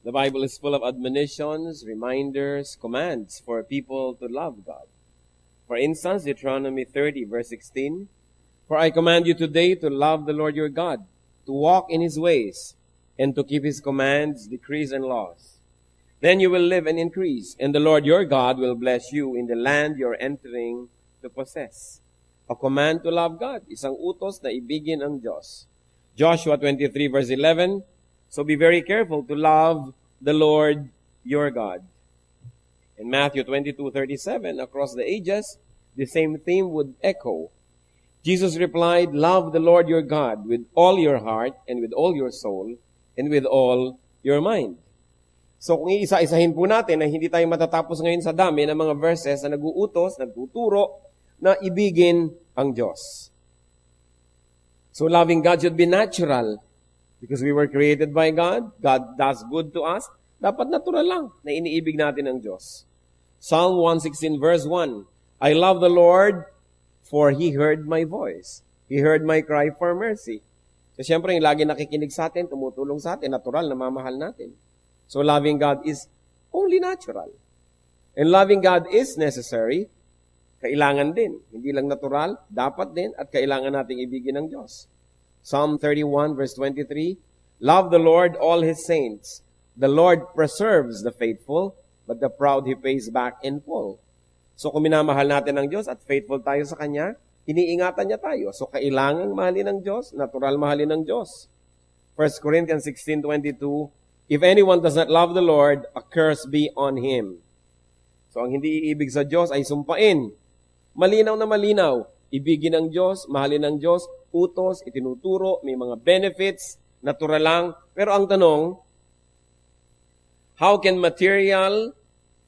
The Bible is full of admonitions, reminders, commands for people to love God. For instance, Deuteronomy 30, verse 16, "For I command you today to love the Lord your God, to walk in His ways, and to keep His commands, decrees, and laws. Then you will live and increase, and the Lord your God will bless you in the land you're entering to possess." A command to love God, isang utos na ibigin ang Diyos. Joshua 23, verse 11, "So be very careful to love the Lord your God." In Matthew 22:37, across the ages, the same theme would echo. Jesus replied, "Love the Lord your God with all your heart and with all your soul and with all your mind." So kung iisa-isahin po natin na hindi tayo matatapos ngayon sa dami ng mga verses na nag-uutos, nagtuturo na ibigin ang Diyos. So loving God should be natural because we were created by God. God does good to us. Dapat natural lang na iniibig natin ang Diyos. Psalm 116 verse 1, "I love the Lord for He heard my voice. He heard my cry for mercy." So siyempre, yung lagi nakikinig sa atin, tumutulong sa atin, natural, namamahal natin. So loving God is only natural. And loving God is necessary. Kailangan din. Hindi lang natural, dapat din, at kailangan nating ibigin ng Diyos. Psalm 31 verse 23, "Love the Lord, all His saints. The Lord preserves the faithful, but the proud He pays back in full." So kung minamahal natin ang Diyos at faithful tayo sa Kanya, iniingatan niya tayo. So kailangang mahalin ng Diyos, natural mahalin ng Diyos. 1 Corinthians 16:22, "If anyone does not love the Lord, a curse be on him." So ang hindi iibig sa Diyos ay sumpain. Malinaw na malinaw. Ibigin ng Diyos, mahalin ng Diyos, utos, itinuturo, may mga benefits, natural lang. Pero ang tanong, how can material,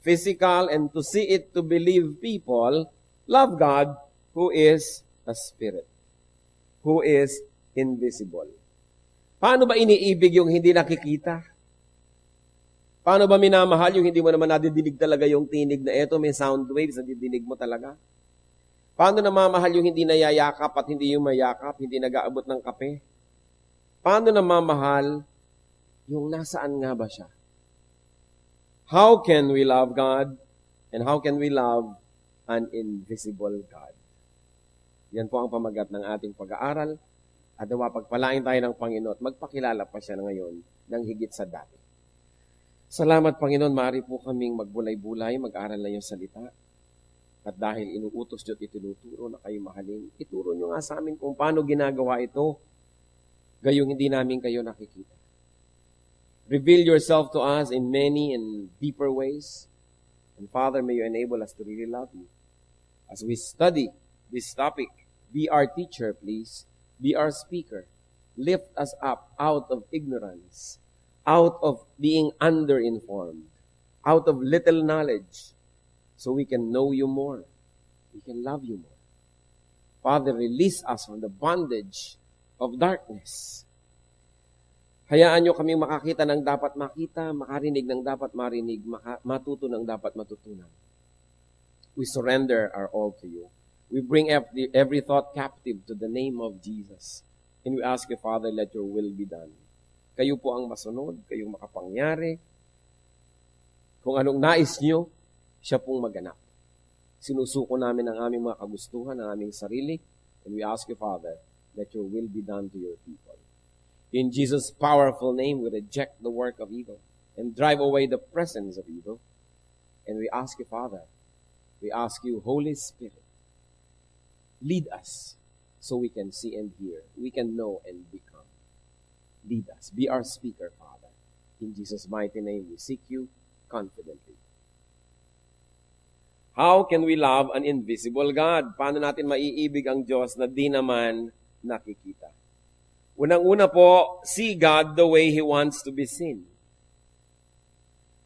physical, and to see it to believe people love God who is a spirit, who is invisible? Paano ba iniibig yung hindi nakikita? Paano ba minamahal yung hindi mo naman nadidinig talaga yung tinig na eto, may sound waves na didinig mo talaga? Paano namamahal yung hindi nayayakap at hindi yung mayakap, hindi nag-aabot ng kape? Paano namamahal yung nasaan nga ba siya? How can we love God and how can we love an invisible God? Yan po ang pamagat ng ating pag-aaral at nawa pagpalain tayo ng Panginoon at magpakilala pa siya ngayon ng higit sa dati. Salamat, Panginoon, maaari po kaming magbulay-bulay, mag-aral na yung salita. At dahil inuutos niyo at itinuturo na kayo mahalin, ituro niyo nga sa amin kung paano ginagawa ito, gayong hindi namin kayo nakikita. Reveal yourself to us in many and deeper ways. And Father, may you enable us to really love you. As we study this topic, be our teacher, please. Be our speaker. Lift us up out of ignorance, out of being underinformed, out of little knowledge, so we can know you more. We can love you more. Father, release us from the bondage of darkness. Hayaan nyo kaming makakita ng dapat makita, makarinig ng dapat marinig, matuto ng dapat matutunan. We surrender our all to you. We bring every thought captive to the name of Jesus. And we ask you, Father, let your will be done. Kayo po ang masunod, kayong makapangyari. Kung anong nais nyo, siya pong maganap. Sinusuko namin ang aming mga kagustuhan, ang aming sarili, and we ask you, Father, let your will be done to your people. In Jesus' powerful name, we reject the work of evil and drive away the presence of evil. And we ask you, Father, we ask you, Holy Spirit, lead us so we can see and hear, we can know and become. Lead us. Be our speaker, Father. In Jesus' mighty name, we seek you confidently. How can we love an invisible God? Paano natin maiibig ang Diyos na di naman nakikita? Unang-una po, see God the way He wants to be seen.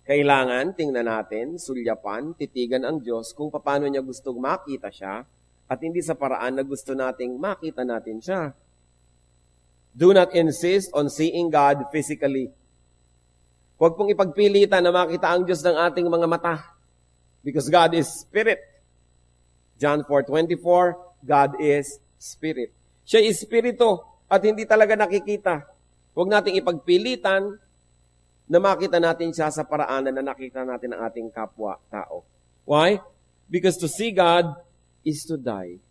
Kailangan tingnan natin, sulyapan, titigan ang Diyos kung paano niya gustong makita siya at hindi sa paraan na gusto nating makita natin siya. Do not insist on seeing God physically. Huwag pong ipagpilitan na makita ang Diyos ng ating mga mata. Because God is Spirit. John 4:24, God is Spirit. Siya is Espiritu at hindi talaga nakikita. Huwag nating ipagpilitan na makita natin siya sa paraanan na nakita natin ang ating kapwa-tao. Why? Because to see God is to die.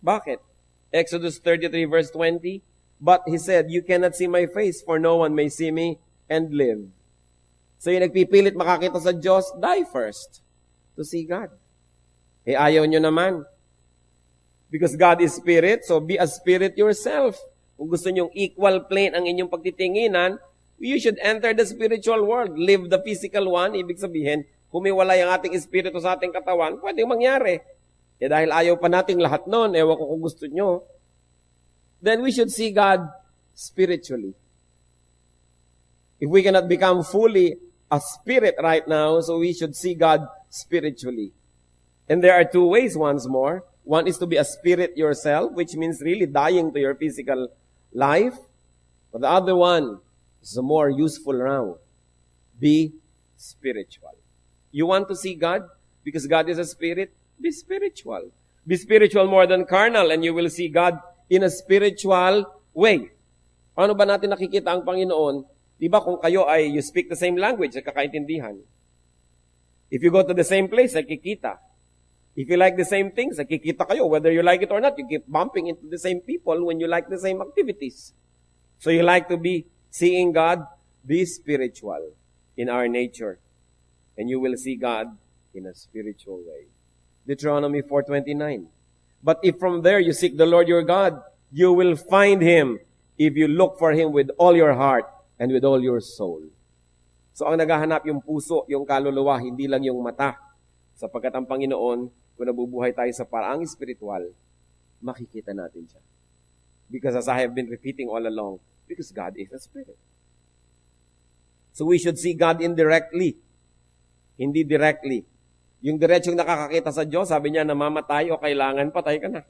Bakit? Exodus 33 verse 20, but he said, you cannot see my face, for no one may see me and live. So yung nagpipilit makakita sa Diyos, die first to see God. Eh ayaw nyo naman. Because God is spirit, so be a spirit yourself. Kung gusto nyong equal plane ang inyong pagtitinginan, you should enter the spiritual world. Live the physical one. Ibig sabihin, humiwalay ang ating espiritu sa ating katawan, pwedeng mangyari. Eh dahil ayaw pa nating lahat nun, ewan ko kung gusto nyo, then we should see God spiritually. If we cannot become fully a spirit right now, so we should see God spiritually. And there are two ways once more. One is to be a spirit yourself, which means really dying to your physical life. But the other one is a more useful round. Be spiritual. You want to see God? Because God is a spirit? Be spiritual. Be spiritual more than carnal, and you will see God in a spiritual way. Paano ba natin nakikita ang Panginoon? Diba kung kayo ay you speak the same language, nagkakaintindihan. If you go to the same place, nakikita. If you like the same things, nakikita kayo. Whether you like it or not, you keep bumping into the same people when you like the same activities. So you like to be seeing God, be spiritual in our nature. And you will see God in a spiritual way. Deuteronomy 4:29. But if from there you seek the Lord your God, you will find Him if you look for Him with all your heart and with all your soul. So ang naghahanap yung puso, yung kaluluwa, hindi lang yung mata. Sapagkat ang Panginoon, kung nabubuhay tayo sa paraang espiritual, makikita natin siya. Because as I have been repeating all along, because God is a spirit. So we should see God indirectly, hindi directly. Yung diretsong nakakakita sa Diyos, sabi niya, namamatay o kailangan patay ka na.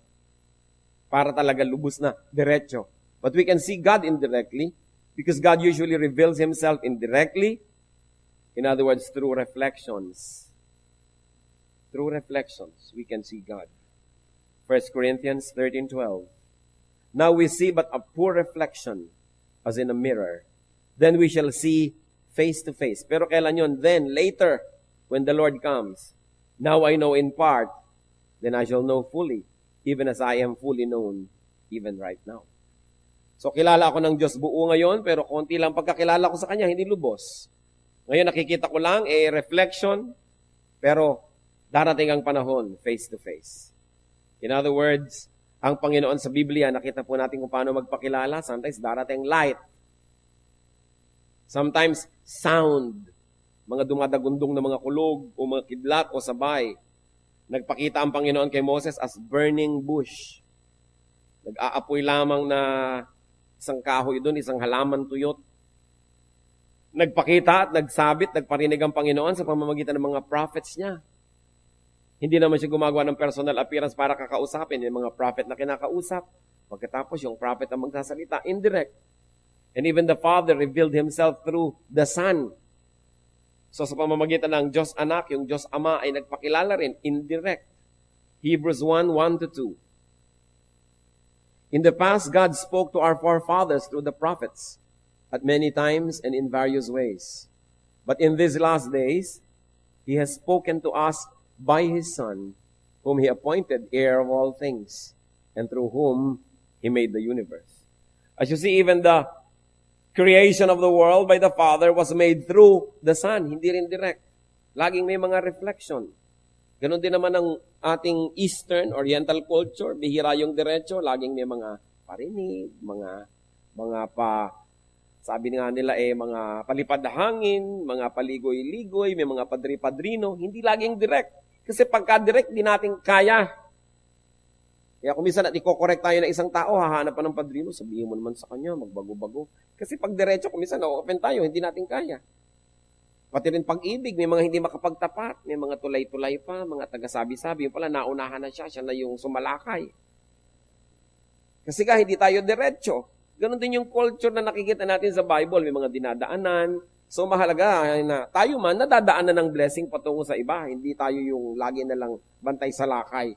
Para talaga lubos na, diretso. But we can see God indirectly because God usually reveals Himself indirectly. In other words, through reflections. Through reflections, we can see God. 1 Corinthians 13:12. Now we see but a poor reflection as in a mirror. Then we shall see face to face. Pero kailan yun? Then, later, when the Lord comes. Now I know in part, then I shall know fully, even as I am fully known, even right now. So kilala ako ng Diyos buo ngayon, pero konti lang pagkakilala ko sa Kanya, hindi lubos. Ngayon nakikita ko lang, reflection, pero darating ang panahon, face to face. In other words, ang Panginoon sa Biblia, nakita po natin kung paano magpakilala. Sometimes darating light. Sometimes sound. Mga dumadagundong na mga kulog o mga kidlat o sabay. Nagpakita ang Panginoon kay Moses as burning bush. Nag-aapoy lamang na isang kahoy doon, isang halaman tuyot. Nagpakita at nagsabit, nagparinig ang Panginoon sa pamamagitan ng mga prophets niya. Hindi naman siya gumagawa ng personal appearance para kakausapin. Yung mga prophet na kinakausap. Pagkatapos yung prophet ang magsasalita, indirect. And even the Father revealed Himself through the Son. So sa pamamagitan ng Diyos Anak, yung Diyos Ama ay nagpakilala rin, indirect. Hebrews 1:1-2. In the past, God spoke to our forefathers through the prophets at many times and in various ways. But in these last days, He has spoken to us by His Son, whom He appointed heir of all things, and through whom He made the universe. As you see, even the creation of the world by the Father was made through the Son, hindi rin direct. Laging may mga reflection. Ganon din naman ang ating Eastern, Oriental culture, bihira yung diretso, laging may mga parinig, sabi nga nila mga palipad hangin, mga paligoy-ligoy, may mga padri-padrino, hindi laging direct. Kasi pagka-direct, di natin kaya. Kaya kung minsan iko-correct tayo ng isang tao, hahanap pa ng padrino, sabihin mo naman sa kanya, magbago-bago. Kasi pag diretso, kung minsan na-open tayo, hindi natin kaya. Pati rin pag-ibig, may mga hindi makapagtapat, may mga tulay-tulay pa, mga taga-sabi-sabi, yung pala naunahan na siya na yung sumalakay. Kasi hindi tayo diretso. Ganon din yung culture na nakikita natin sa Bible, may mga dinadaanan. So mahalaga na tayo man nadadaanan ng blessing patungo sa iba, hindi tayo yung lagi na lang bantay sa lakay.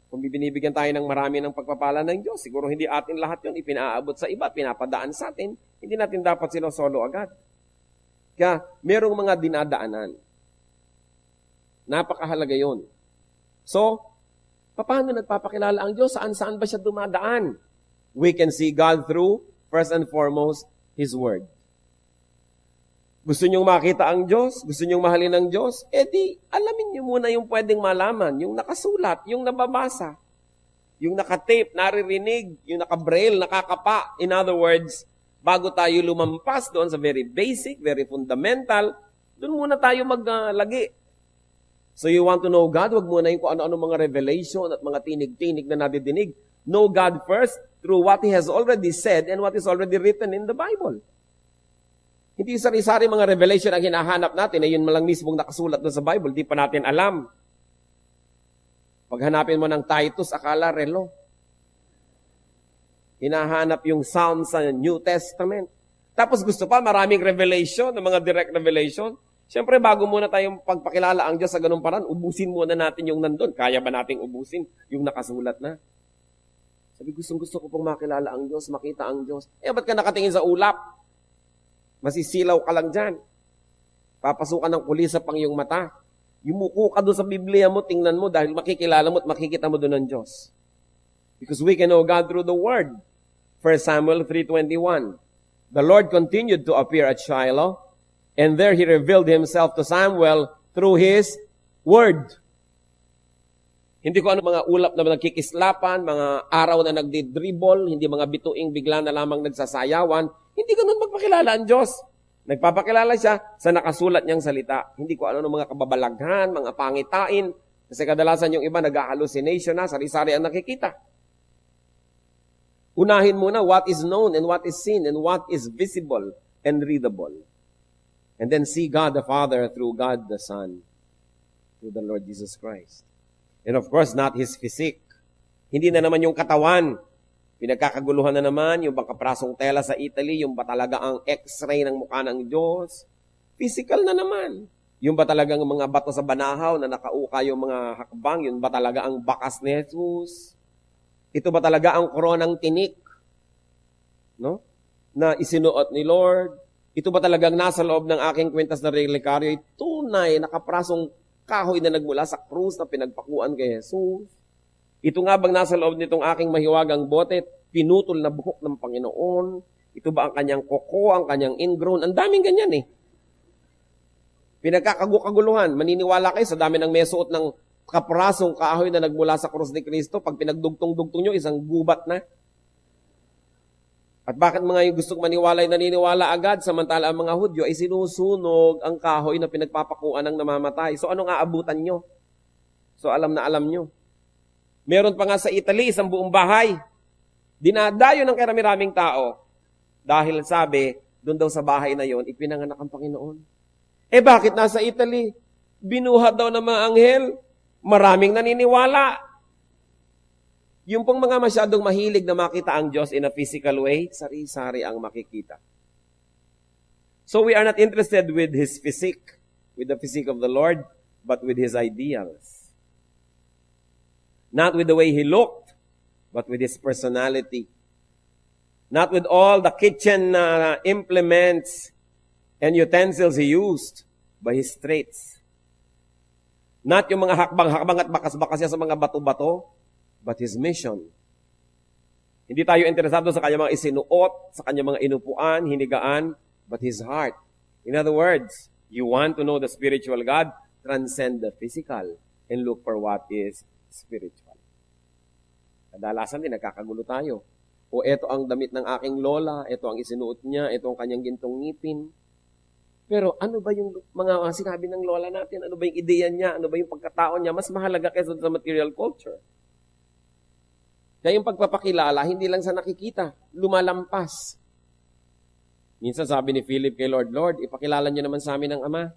Kung binibigyan tayo ng marami ng pagpapala ng Diyos, siguro hindi atin lahat yun ipinaabot sa iba, pinapadaan sa atin, hindi natin dapat sinosolo agad. Kaya merong mga dinadaanan. Napakahalaga yon. So, paano nagpapakilala ang Diyos? Saan ba siya dumadaan? We can see God through, first and foremost, His Word. Gusto nyong makita ang Diyos? Gusto nyong mahalin ang Diyos? Di, alamin nyo muna yung pwedeng malaman, yung nakasulat, yung nababasa, yung nakatape, naririnig, yung nakabraille, nakakapa. In other words, bago tayo lumampas doon sa very basic, very fundamental, doon muna tayo maglagi. So you want to know God? Huwag muna yung kung ano-ano mga revelation at mga tinig-tinig na nadidinig. Know God first through what He has already said and what is already written in the Bible. Hindi yung sari-sari mga revelation ang hinahanap natin, yun malang mismong nakasulat doon sa Bible, di pa natin alam. Pag hanapin mo ng Titus, akala relo. Hinahanap yung sound sa New Testament. Tapos gusto pa, maraming revelation, ng mga direct revelation. Siyempre, bago muna tayong pagpakilala ang Diyos sa ganung paraan, ubusin muna natin yung nandun. Kaya ba nating ubusin yung nakasulat na? Sabi, gusto ko pong makilala ang Diyos, makita ang Diyos. Ba't ka nakatingin sa ulap? Masisilaw ka lang dyan. Papasukan ng kulisa pang iyong mata. Yumuko ka doon sa Biblia mo, tingnan mo, dahil makikilala mo at makikita mo doon ng Diyos. Because we can know God through the Word. 1 Samuel 3:21. The Lord continued to appear at Shiloh, and there He revealed Himself to Samuel through His Word. Hindi ko ano mga ulap na nagkikislapan, mga araw na nagdidribble, hindi mga bituing bigla na lamang nagsasayawan. Hindi ganun magpakilala ang Diyos. Nagpapakilala siya sa nakasulat niyang salita. Hindi ko ano mga kababalaghan, mga pangitain. Kasi kadalasan yung iba nag-hallucination na, sari-sari ang nakikita. Unahin muna what is known and what is seen and what is visible and readable. And then see God the Father through God the Son, through the Lord Jesus Christ. And of course, not His physique. Hindi na naman yung katawan. Pinagkakaguluhan na naman yung bangkaprasong tela sa Italy, yung ba talaga ang x-ray ng mukha ng Diyos? Physical na naman. Yung ba talagang mga bato sa banahaw na nakauka yung mga hakbang, yun ba talaga ang bakas ni Jesus? Ito ba talaga ang koronang tinik? No? Na isinuot ni Lord? Ito ba talagang nasa loob ng aking kwintas na relikaryo? Tunay, nakaprasong kahoy na nagmula sa krus na pinagpakuan kay Jesus? Ito nga bang nasa loob nitong aking mahiwagang bote, pinutol na buhok ng Panginoon? Ito ba ang kanyang koko, ang kanyang ingrown? Ang daming ganyan eh. Pinagkakaguluhan. Maniniwala kayo sa dami ng may suot ng kaprasong kahoy na nagmula sa krus ni Kristo. Pag pinagdugtong-dugtong nyo, isang gubat na. At bakit mga yung gustong maniwala ay naniniwala agad, samantala ang mga Hudyo ay sinusunog ang kahoy na pinagpapakuan ng namamatay. So anong aabutan nyo? So alam na alam nyo. Meron pa nga sa Italy, isang buong bahay. Dinadayo ng karami-raming tao. Dahil sabi, doon daw sa bahay na yon, ipinanganak ang Panginoon. Bakit nasa Italy? Binuhat daw ng mga anghel. Maraming naniniwala. Yung pong mga masyadong mahilig na makita ang Diyos in a physical way, sari-sari ang makikita. So we are not interested with His physique, with the physique of the Lord, but with His ideals. Not with the way He looked, but with His personality. Not with all the kitchen implements and utensils He used, but His traits. Not yung mga hakbang-hakbang at bakas-bakas niya sa mga bato-bato, but His mission. Hindi tayo interesado sa kanyang mga isinuot, sa kanyang mga inupuan, hinigaan, but His heart. In other words, you want to know the spiritual God, transcend the physical and look for what is spiritual. Kadalasan din, nagkakagulo tayo. O eto ang damit ng aking lola, eto ang isinuot niya, eto ang kanyang gintong ngipin. Pero ano ba yung mga sinabi ng lola natin? Ano ba yung ideya niya? Ano ba yung pagkatao niya? Mas mahalaga kaysa sa material culture. Kaya yung pagpapakilala, hindi lang sa nakikita, lumalampas. Minsan sabi ni Philip kay Lord, Lord, ipakilala niyo naman sa amin ang Ama.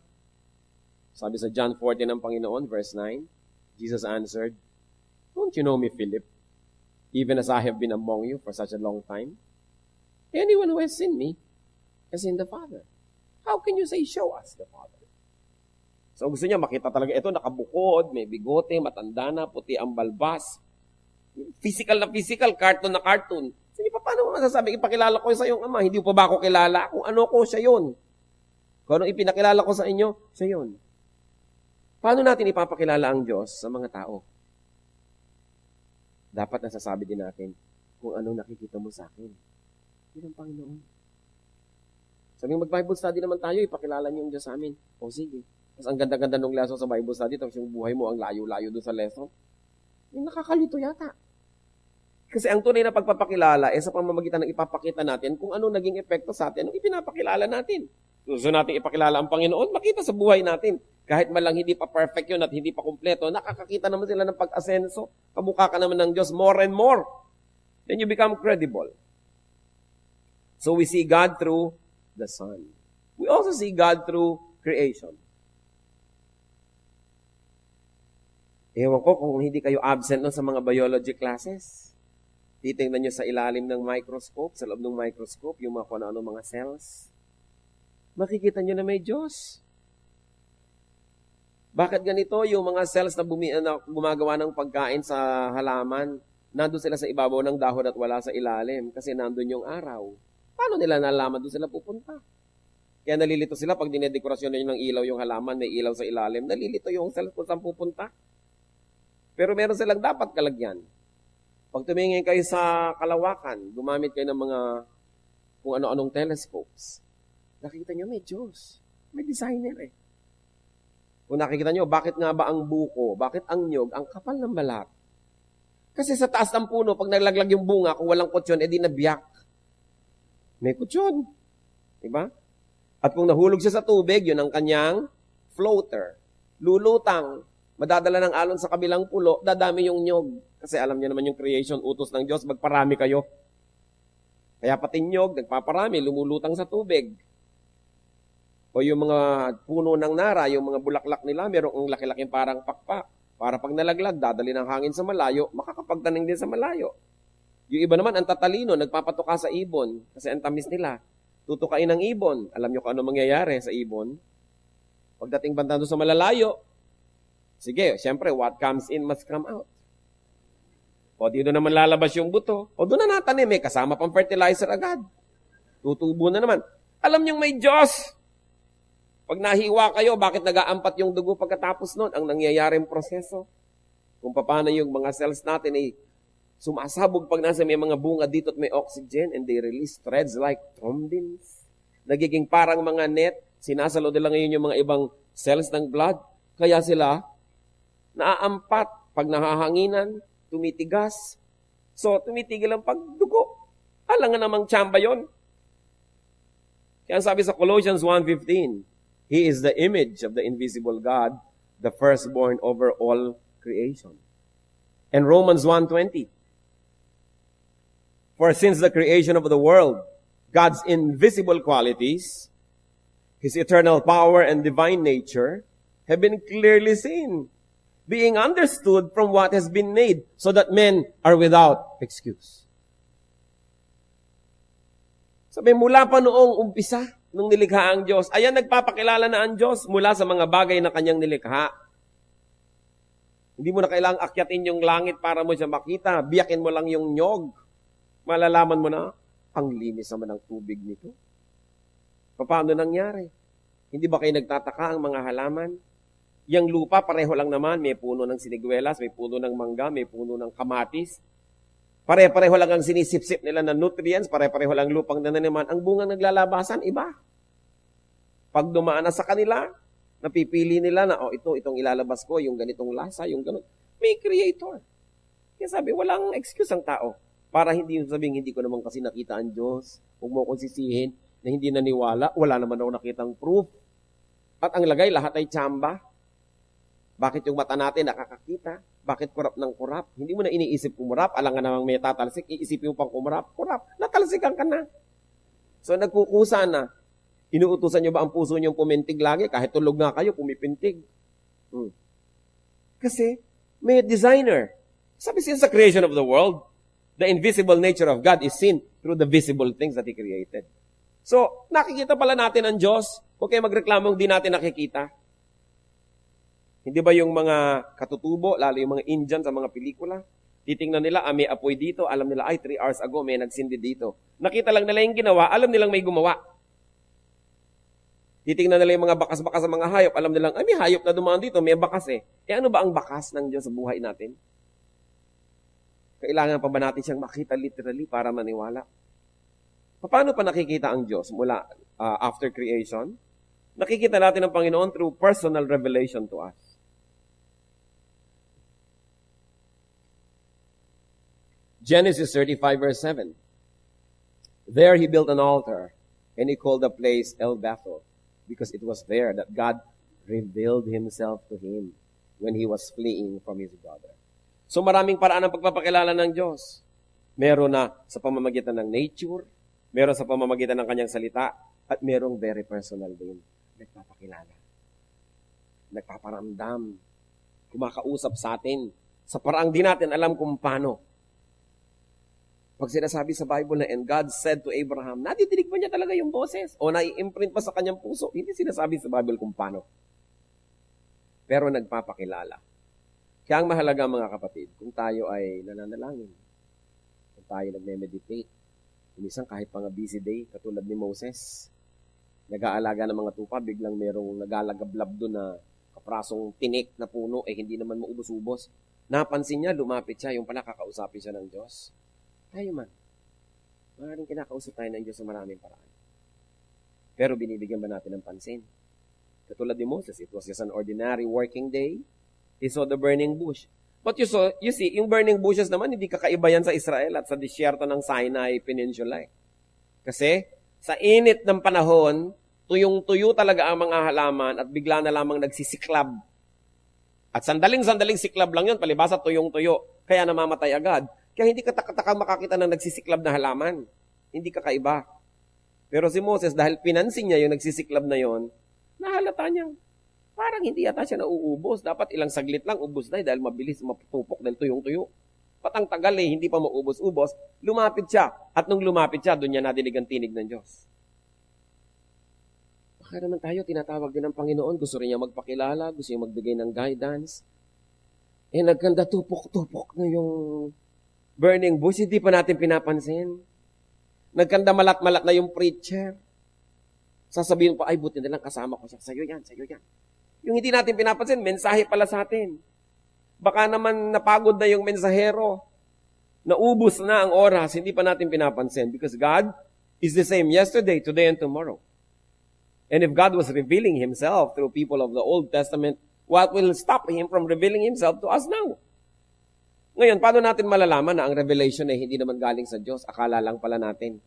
Sabi sa John 14 ng Panginoon, verse 9, Jesus answered, Don't you know me, Philip? Even as I have been among you for such a long time? Anyone who has seen me has seen the Father. How can you say, show us the Father? So gusto niya makita talaga ito, nakabukod, may bigote, matanda na, puti ang balbas. Physical na physical, cartoon na cartoon. So paano mo masasabi, ipakilala ko sa iyong Ama? Hindi pa ba ako kilala? Kung ano ko siya yun. Kung anong ipinakilala ko sa inyo, siya yun. Paano natin ipapakilala ang Diyos sa mga tao? Dapat nasasabi din natin kung ano nakikita mo sa akin. Yun ang Panginoon. Sabi mag-Bible study naman tayo, ipakilala niyo yung Diyos sa amin. O sige. Tapos ang ganda-ganda ng lesson sa Bible study, tapos yung buhay mo ang layo-layo doon sa lesson. Yung nakakalito yata. Kasi ang tunay na pagpapakilala sa pamamagitan ng ipapakita natin kung ano naging epekto sa atin, ang ipinapakilala natin. Gusto natin ipakilala ang Panginoon, makita sa buhay natin. Kahit malang hindi pa perfect yun at hindi pa kumpleto, nakakakita naman sila ng pag-asenso. Kamukha ka naman ng Diyos more and more. Then you become credible. So we see God through the Son. We also see God through creation. Ewan ko kung hindi kayo absent nun sa mga biology classes. Titingnan nyo sa ilalim ng microscope, sa loob ng microscope, yung mga kung ano mga cells. Makikita nyo na may Diyos. Bakit ganito? Yung mga cells na gumagawa ng pagkain sa halaman, nandun sila sa ibabaw ng dahon at wala sa ilalim kasi nandun yung araw. Paano nila nalaman doon sila pupunta? Kaya nalilito sila pag dinedekorasyon nyo ng ilaw yung halaman, may ilaw sa ilalim, nalilito yung cells kung saan pupunta. Pero meron silang dapat kalagyan. Pag tumingin kayo sa kalawakan, gumamit kayo ng mga kung ano-anong telescopes, nakikita nyo may Diyos. May designer eh. Kung nakikita nyo, bakit nga ba ang buko? Bakit ang nyog? Ang kapal ng balat. Kasi sa taas ng puno, pag naglaglag yung bunga, kung walang kutsyon, edi nabiyak. May kutsyon. Diba? At kung nahulog siya sa tubig, yun ang kanyang floater. Lulutang. Madadala ng alon sa kabilang pulo, dadami yung nyog. Kasi alam niyo naman yung creation, utos ng Diyos, magparami kayo. Kaya pati nyog, nagpaparami, lumulutang sa tubig. O yung mga puno ng nara, yung mga bulaklak nila, merong laki-laking parang pakpak. Para pag nalaglag, dadali ng hangin sa malayo, makakapagtanim din sa malayo. Yung iba naman, ang tatalino, nagpapatuka sa ibon. Kasi ang tamis nila. Tutukain ng ibon. Alam niyo kung ano mangyayari sa ibon? Pagdating banda doon sa malalayo, sige, siyempre, what comes in must come out. O dito naman lalabas yung buto. O doon na natanim, may kasama pang fertilizer agad. Tutubo na naman. Alam niyong may Diyos. Pag nahiwa kayo, bakit nag-aampat yung dugo pagkatapos nun? Ang nangyayaring proseso. Kung paano yung mga cells natin ay sumasabog pag nasa may mga bunga dito at may oxygen and they release threads like thrombins. Nagiging parang mga net. Sinasalo nila ngayon yung mga ibang cells ng blood. Kaya sila naaampat pag nahahanginan, tumitigas. So, tumitigil ang pagdugo. Alangan namang tsamba yon. Kaya sabi sa Colossians 1:15, He is the image of the invisible God, the firstborn over all creation. And Romans 1:20, For since the creation of the world, God's invisible qualities, His eternal power and divine nature, have been clearly seen, being understood from what has been made, so that men are without excuse. Sabi, mula pa noong umpisa, nung nilikha ang Diyos, ayan nagpapakilala na ang Diyos mula sa mga bagay na kanyang nilikha. Hindi mo na kailangang akyatin yung langit para mo siya makita. Biyakin mo lang yung nyog. Malalaman mo na, ang linis naman ng tubig nito. Paano nangyari? Hindi ba kayo nagtataka ang mga halaman? Yang lupa, pareho lang naman. May puno ng siniguelas, may puno ng mangga, may puno ng kamatis. Pare-pareho lang ang sinisip-sip nila ng nutrients, pare-pareho lang lupang nananiman. Ang bunga naglalabasan, iba. Pag dumaan na sa kanila, napipili nila na, itong ilalabas ko, yung ganitong lasa, yung ganun. May creator. Kaya sabi, walang excuse ang tao. Para hindi yung sabihin, hindi ko naman kasi nakita ang Diyos. Huwag mo akong sisihin na hindi naniwala. Wala naman ako nakitang proof. At ang lagay, lahat ay tsamba. Bakit yung mata natin nakakakita? Bakit kurap ng kurap? Hindi mo na iniisip kumurap. Alangan namang may tatalsik. Iisipin mo pang kumurap. Kurap. Natalsikan ka na. So nagkukusa na. Inuutusan nyo ba ang puso nyo pumintig lagi? Kahit tulog nga kayo, pumipintig. Kasi may designer. Sabi siya sa creation of the world, the invisible nature of God is seen through the visible things that He created. So, nakikita pala natin ang Diyos. Huwag kayo magreklamong di natin nakikita. Hindi ba yung mga katutubo, lalo yung mga Indian sa mga pelikula, titingnan nila, may apoy dito, alam nila, 3 hours ago may nagsindi dito. Nakita lang nila yung ginawa, alam nilang may gumawa. Titingnan nila yung mga bakas-bakas sa mga hayop. Alam nilang, ay may hayop na dumaan dito, may bakas eh. Eh ano ba ang bakas ng Diyos sa buhay natin? Kailangan pa ba natin siyang makita literally para maniwala? Paano pa nakikita ang Diyos mula after creation? Nakikita natin ang Panginoon through personal revelation to us. Genesis 35 verse 7. There he built an altar, and he called the place El Bethel, because it was there that God revealed himself to him when he was fleeing from his brother. So maraming paraan ng pagpapakilala ng Diyos. Meron na sa pamamagitan ng nature, meron sa pamamagitan ng kanyang salita, at merong very personal din. Nagpapakilala. Nagpaparamdam. Kumakausap sa atin. Sa paraang di natin alam kung paano. Pag sinasabi sa Bible na, and God said to Abraham, nadidinig ba niya talaga yung boses? O nai-imprint pa sa kanyang puso? Hindi sinasabi sa Bible kung paano. Pero nagpapakilala. Kaya ang mahalaga mga kapatid, kung tayo ay nananalangin, kung tayo nagme-meditate, minsan kahit mga busy day, katulad ni Moses, nag-aalaga ng mga tupa, biglang merong nagalagablab doon na kaprasong tinik na puno, hindi naman maubos-ubos. Napansin niya, lumapit siya, yung pala kakausapin siya ng Diyos. Tayo man, maaaring kinakausap tayo ng Diyos sa maraming paraan. Pero binibigyan ba natin ng pansin? Katulad ni Moses, it was just an ordinary working day. He saw the burning bush. But you see, yung burning bushes naman, hindi kakaiba yan sa Israel at sa disyerto ng Sinai Peninsula. Kasi, sa init ng panahon, tuyong-tuyo talaga ang mga halaman at bigla na lamang nagsisiklab. At sandaling-sandaling siklab lang yun, palibasa tuyong-tuyo. Kaya namamatay agad. Kaya hindi ka takang makakita ng nagsisiklab na halaman. Hindi kakaiba. Pero si Moses, dahil pinansin niya yung nagsisiklab na yon, nahalata niyang parang hindi yata siya nauubos. Dapat ilang saglit lang, ubos na dahil mabilis maputupok dahil tuyong-tuyo. Patang tagal hindi pa maubos-ubos. Lumapit siya. At nung lumapit siya, doon niya nadinig ang tinig ng Diyos. Baka naman tayo, tinatawag din ng Panginoon. Gusto rin niya magpakilala, gusto niya magbigay ng guidance. Nagkanda tupok-tupok na yung burning bush, hindi pa natin pinapansin. Nagkanda malat-malat na yung preacher. Sasabihin pa, ay buti na lang kasama ko siya. Sa'yo yan, sa'yo yan. Yung hindi natin pinapansin, mensahe pala sa atin. Baka naman napagod na yung mensahero. Naubos na ang oras, hindi pa natin pinapansin. Because God is the same yesterday, today, and tomorrow. And if God was revealing Himself through people of the Old Testament, what will stop Him from revealing Himself to us now? Ngayon, paano natin malalaman na ang revelation ay hindi naman galing sa Diyos? Akala lang pala natin.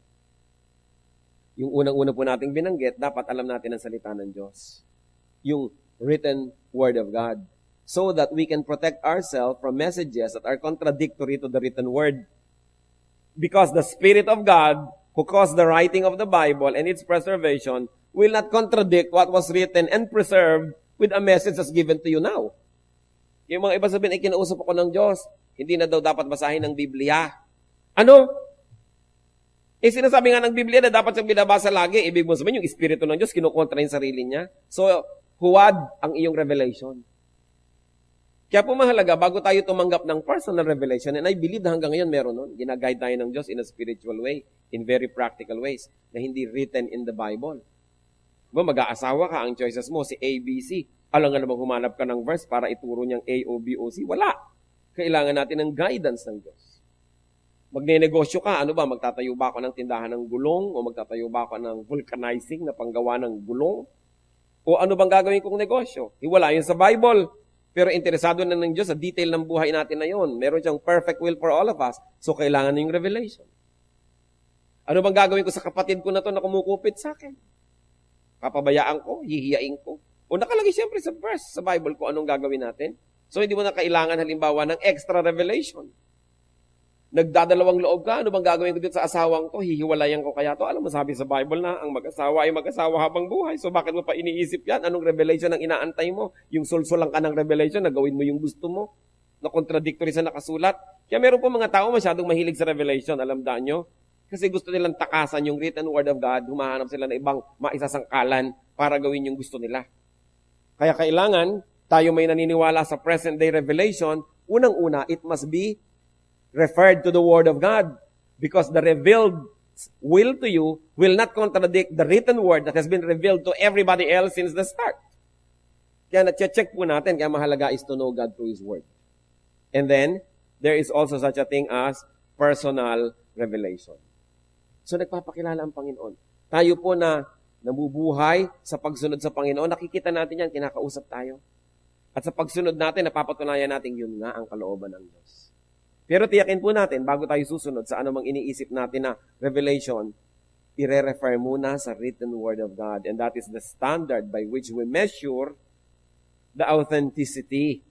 Yung unang-una po nating binanggit, dapat alam natin ang salita ng Diyos. Yung written Word of God. So that we can protect ourselves from messages that are contradictory to the written Word. Because the Spirit of God, who caused the writing of the Bible and its preservation, will not contradict what was written and preserved with a message that's given to you now. Yung mga iba sabihin, kinausap ako ng Diyos. Hindi na daw dapat basahin ng Biblia. Ano? Sinasabi nga ng Biblia na dapat siyang binabasa lagi. Ibig mo sabihin, yung Espiritu ng Diyos, kinukontra yung sarili niya. So, huwad ang iyong revelation. Kaya po mahalaga, bago tayo tumanggap ng personal revelation, and I believe na hanggang ngayon meron nun, ginaguide tayo ng Diyos in a spiritual way, in very practical ways, na hindi written in the Bible. Mag-aasawa ka, ang choices mo, si A, B, C. Alam nga namang humanap ka ng verse para ituro niyang A, O, B, O, C. Wala. Kailangan natin ng guidance ng Diyos. Magne-negosyo ka, magtatayo ba ako ng tindahan ng gulong? O magtatayo ba ako ng vulcanizing na panggawa ng gulong? O ano bang gagawin kong negosyo? Wala yun sa Bible. Pero interesado na ng Diyos sa detail ng buhay natin na yun. Meron siyang perfect will for all of us. So, kailangan yung revelation. Ano bang gagawin ko sa kapatid ko na to na kumukupit sa akin? Papabayaan ko? Hihiyain ko? O nakalagay siyempre sa verse sa Bible ko anong gagawin natin. So, hindi mo na kailangan halimbawa ng extra revelation. Nagdadalawang loob ka, ano bang gagawin ko dito sa asawang to? Hihiwalayan ko kaya to? Alam mo, sabi sa Bible na, ang mag-asawa ay mag-asawa habang buhay. So, bakit mo pa iniisip yan? Anong revelation ang inaantay mo? Yung sulsulang ka ng revelation, na gawin mo yung gusto mo? Na contradictory sa nakasulat? Kaya meron po mga tao masyadong mahilig sa revelation, alam daan nyo? Kasi gusto nilang takasan yung written word of God, humahanap sila ng ibang maisasangkalan para gawin yung gusto nila. Kaya kailangan, tayo may naniniwala sa present day revelation, unang-una, it must be referred to the Word of God. Because the revealed will to you will not contradict the written word that has been revealed to everybody else since the start. Kaya na-check po natin, kaya mahalaga is to know God through His word. And then, there is also such a thing as personal revelation. So, nagpapakilala ang Panginoon. Tayo po na nabubuhay sa pagsunod sa Panginoon, nakikita natin yan, kinakausap tayo. At sa pagsunod natin, napapatunayan natin yun nga ang kalooban ng Diyos. Pero tiyakin po natin, bago tayo susunod sa anumang iniisip natin na revelation, i-refer muna sa written word of God. And that is the standard by which we measure the authenticity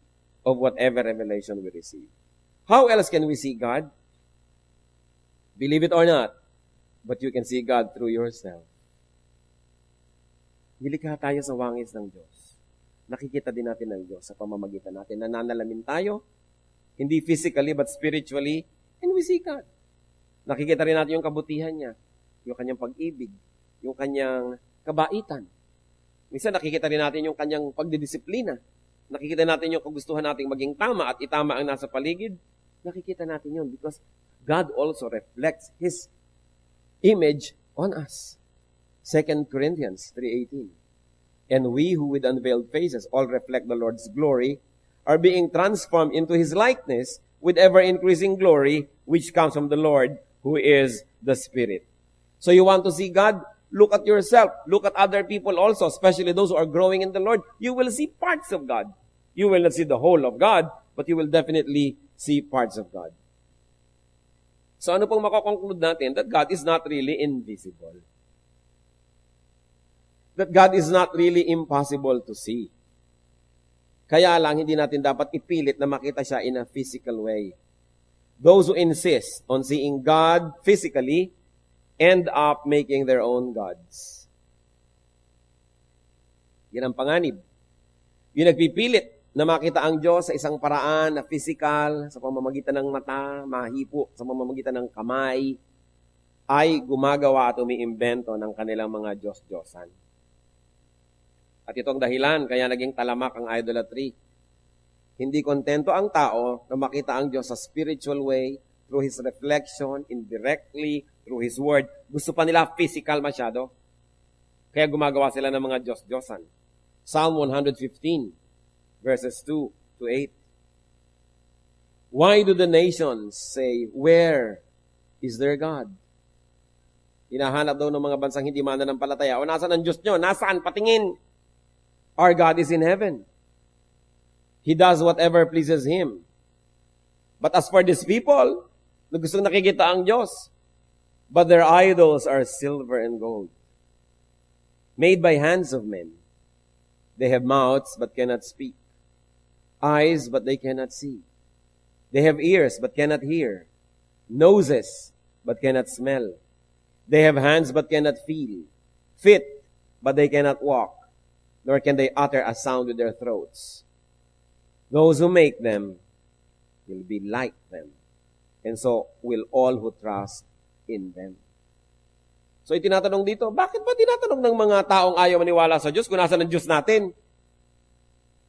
of whatever revelation we receive. How else can we see God? Believe it or not, but you can see God through yourself. Nilikha tayo sa wangis ng Diyos. Nakikita din natin ng Diyos sa pamamagitan natin. Nananalamin tayo, hindi physically but spiritually, and we see God. Nakikita rin natin yung kabutihan niya, yung kanyang pag-ibig, yung kanyang kabaitan. Minsan nakikita rin natin yung kanyang pagdidisiplina. Nakikita natin yung kagustuhan nating maging tama at itama ang nasa paligid. Nakikita natin yun because God also reflects His image on us. 2 Corinthians 3:18. And we who with unveiled faces all reflect the Lord's glory are being transformed into His likeness with ever-increasing glory which comes from the Lord who is the Spirit. So you want to see God? Look at yourself. Look at other people also, especially those who are growing in the Lord. You will see parts of God. You will not see the whole of God, but you will definitely see parts of God. So ano pong makokonclude natin? That God is not really invisible. That God is not really impossible to see. Kaya lang, hindi natin dapat ipilit na makita siya in a physical way. Those who insist on seeing God physically end up making their own gods. Yan ang panganib. Yung nagpipilit na makita ang Diyos sa isang paraan na physical, sa pamamagitan ng mata, mahipo, sa pamamagitan ng kamay, ay gumagawa at umiimbento ng kanilang mga Diyos-Diyosan. At itong dahilan, kaya naging talamak ang idolatry. Hindi kontento ang tao na makita ang Diyos sa spiritual way, through His reflection, indirectly, through His word. Gusto pa nila physical masyado. Kaya gumagawa sila ng mga Diyos-Diyosan. Psalm 115, verses 2 to 8. Why do the nations say, where is their God? Hinahanap daw ng mga bansang hindi mananampalataya. O nasaan ang Diyos nyo? Nasaan? Patingin. Our God is in heaven. He does whatever pleases Him. But as for these people, na gustong nakikita ang Diyos, but their idols are silver and gold, made by hands of men. They have mouths but cannot speak, eyes but they cannot see. They have ears but cannot hear, noses but cannot smell. They have hands but cannot feel, feet but they cannot walk, nor can they utter a sound with their throats. Those who make them will be like them, and so will all who trust in them. So itinatanong dito, bakit ba tinatanong ng mga taong ayaw maniwala sa Diyos kung nasa ng Diyos natin?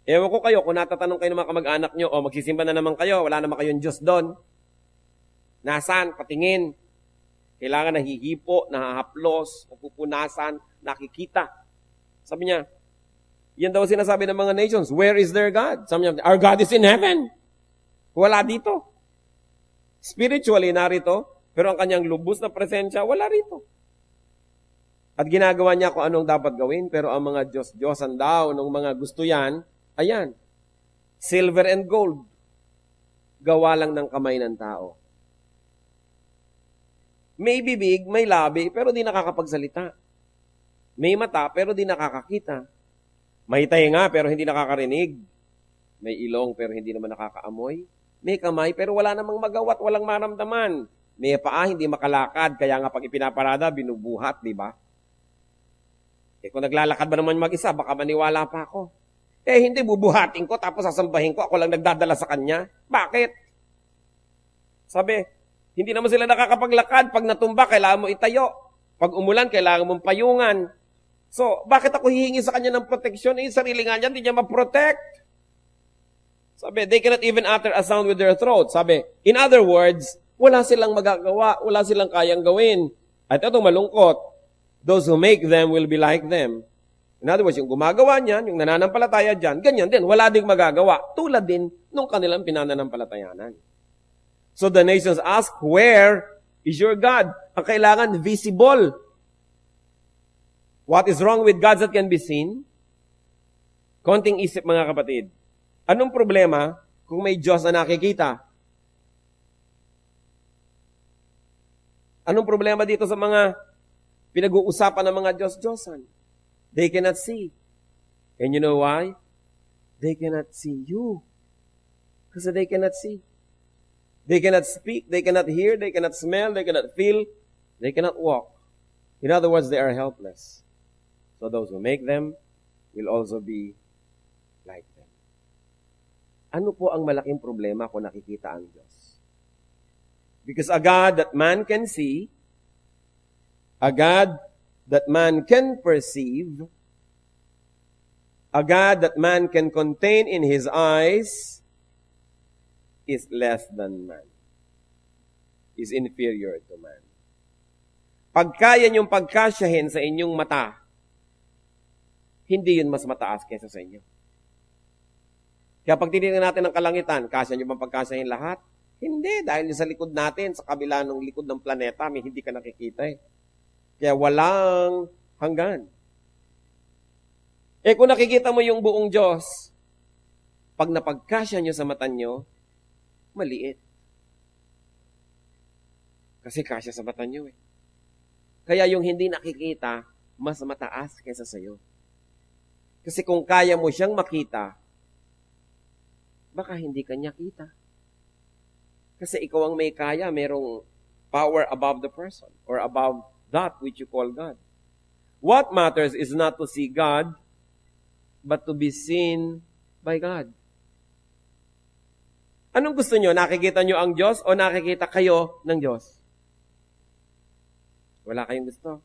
Ewan ko kayo, kung natatanong kayo ng mga kamag-anak nyo, o magsisimba na naman kayo, wala naman kayong Diyos doon. Nasaan? Patingin. Kailangan nahihipo, nahahaplos, napupunasan, nakikita. Sabi niya, yan daw sinasabi ng mga nations, where is their God? Sabi niya, our God is in heaven. Wala dito. Spiritually, narito, pero ang kanyang lubos na presensya, wala rito. At ginagawa niya kung anong dapat gawin, pero ang mga Diyos-Diyosan daw, nung mga gusto yan, ayan, silver and gold, gawa lang ng kamay ng tao. May bibig, may labi, pero di nakakapagsalita. May mata, pero di nakakakita. May tainga, pero hindi nakakarinig. May ilong, pero hindi naman nakakaamoy. May kamay, pero wala namang magawa't walang maramdaman. May paa, hindi makalakad, kaya nga pag ipinaparada, binubuhat, di ba? Kung naglalakad ba naman mag-isa, baka maniwala pa ako. Hindi, bubuhatin ko, tapos sasambahin ko, ako lang nagdadala sa kanya. Bakit? Sabi, hindi naman sila nakakapaglakad. Pag natumba, kailangan mo itayo. Pag umulan, kailangan mong payungan. So, bakit ako hihingi sa kanya ng proteksyon? Sarili nga niya, hindi niya ma-protect. Sabi, they cannot even utter a sound with their throat. Sabi, in other words, wala silang magagawa, wala silang kayang gawin. At itong malungkot, those who make them will be like them. In other words, yung gumagawa niyan, yung nananampalataya dyan, ganyan din, wala ding magagawa. Tulad din nung kanilang pinananampalatayanan. So the nations ask, where is your God? Ang kailangan, visible. What is wrong with gods that can be seen? Konting isip mga kapatid. Anong problema kung may Diyos na nakikita? Anong problema dito sa mga pinag-uusapan ng mga Diyos-Diyosan? They cannot see. And you know why? They cannot see you. Because they cannot see. They cannot speak, they cannot hear, they cannot smell, they cannot feel, they cannot walk. In other words, they are helpless. So those who make them will also be like them. Ano po ang malaking problema kung nakikita ang Diyos? Because a God that man can see, a God that man can perceive, a God that man can contain in his eyes, is less than man. Is inferior to man. Pag kaya niyong pagkasyahin sa inyong mata, hindi yun mas mataas kaysa sa inyo. Kaya pag tinitingnan natin ang kalangitan, kasya niyo bang pagkasyahin lahat? Hindi, dahil sa likod natin, sa kabila ng likod ng planeta, may hindi ka nakikita eh. Kaya walang hanggan. Kung nakikita mo yung buong Diyos, pag napagkasya nyo sa mata nyo, maliit. Kasi kasya sa mata nyo eh. Kaya yung hindi nakikita, mas mataas kaysa sa'yo. Kasi kung kaya mo siyang makita, baka hindi kanya kita. Kasi ikaw ang may kaya, merong power above the person or above that which you call God. What matters is not to see God, but to be seen by God. Anong gusto nyo? Nakikita nyo ang Diyos o nakikita kayo ng Diyos? Wala kayong gusto.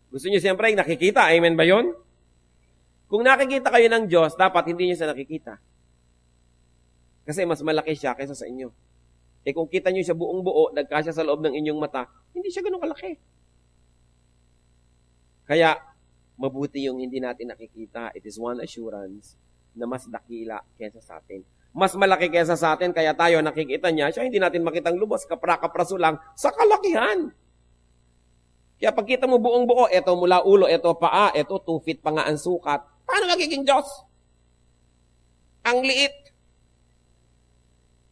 Gusto nyo siyempre yung nakikita. Amen ba yun? Kung nakikita kayo ng Diyos, dapat hindi nyo siya nakikita. Kasi mas malaki siya kaysa sa inyo. Kung kita nyo siya buong buo, nagkasya sa loob ng inyong mata, hindi siya ganun kalaki. Kaya, mabuti yung hindi natin nakikita. It is one assurance na mas dakila kaysa sa atin. Mas malaki kaysa sa atin, kaya tayo nakikita niya, siya hindi natin makitang lubos, kapra-kapraso lang, sa kalakihan. Kaya pagkita mo buong buo, eto mula ulo, eto paa, eto 2 feet pa nga ang sukat, paano magiging Diyos? Ang liit.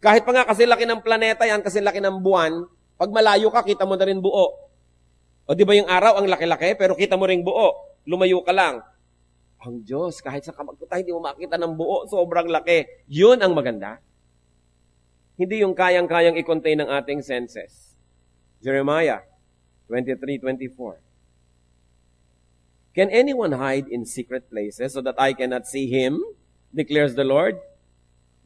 Kahit pa nga kasi laki ng planeta yan, kasi laki ng buwan, pag malayo ka, kita mo na rin buo. O di ba yung araw, ang laki-laki, pero kita mo rin buo. Lumayo ka lang. Ang Diyos, kahit sa kamag ko tayo, hindi mo makita ng buo, sobrang laki. Yun ang maganda. Hindi yung kayang-kayang i-contain ng ating senses. Jeremiah 23:24. Can anyone hide in secret places so that I cannot see him? Declares the Lord.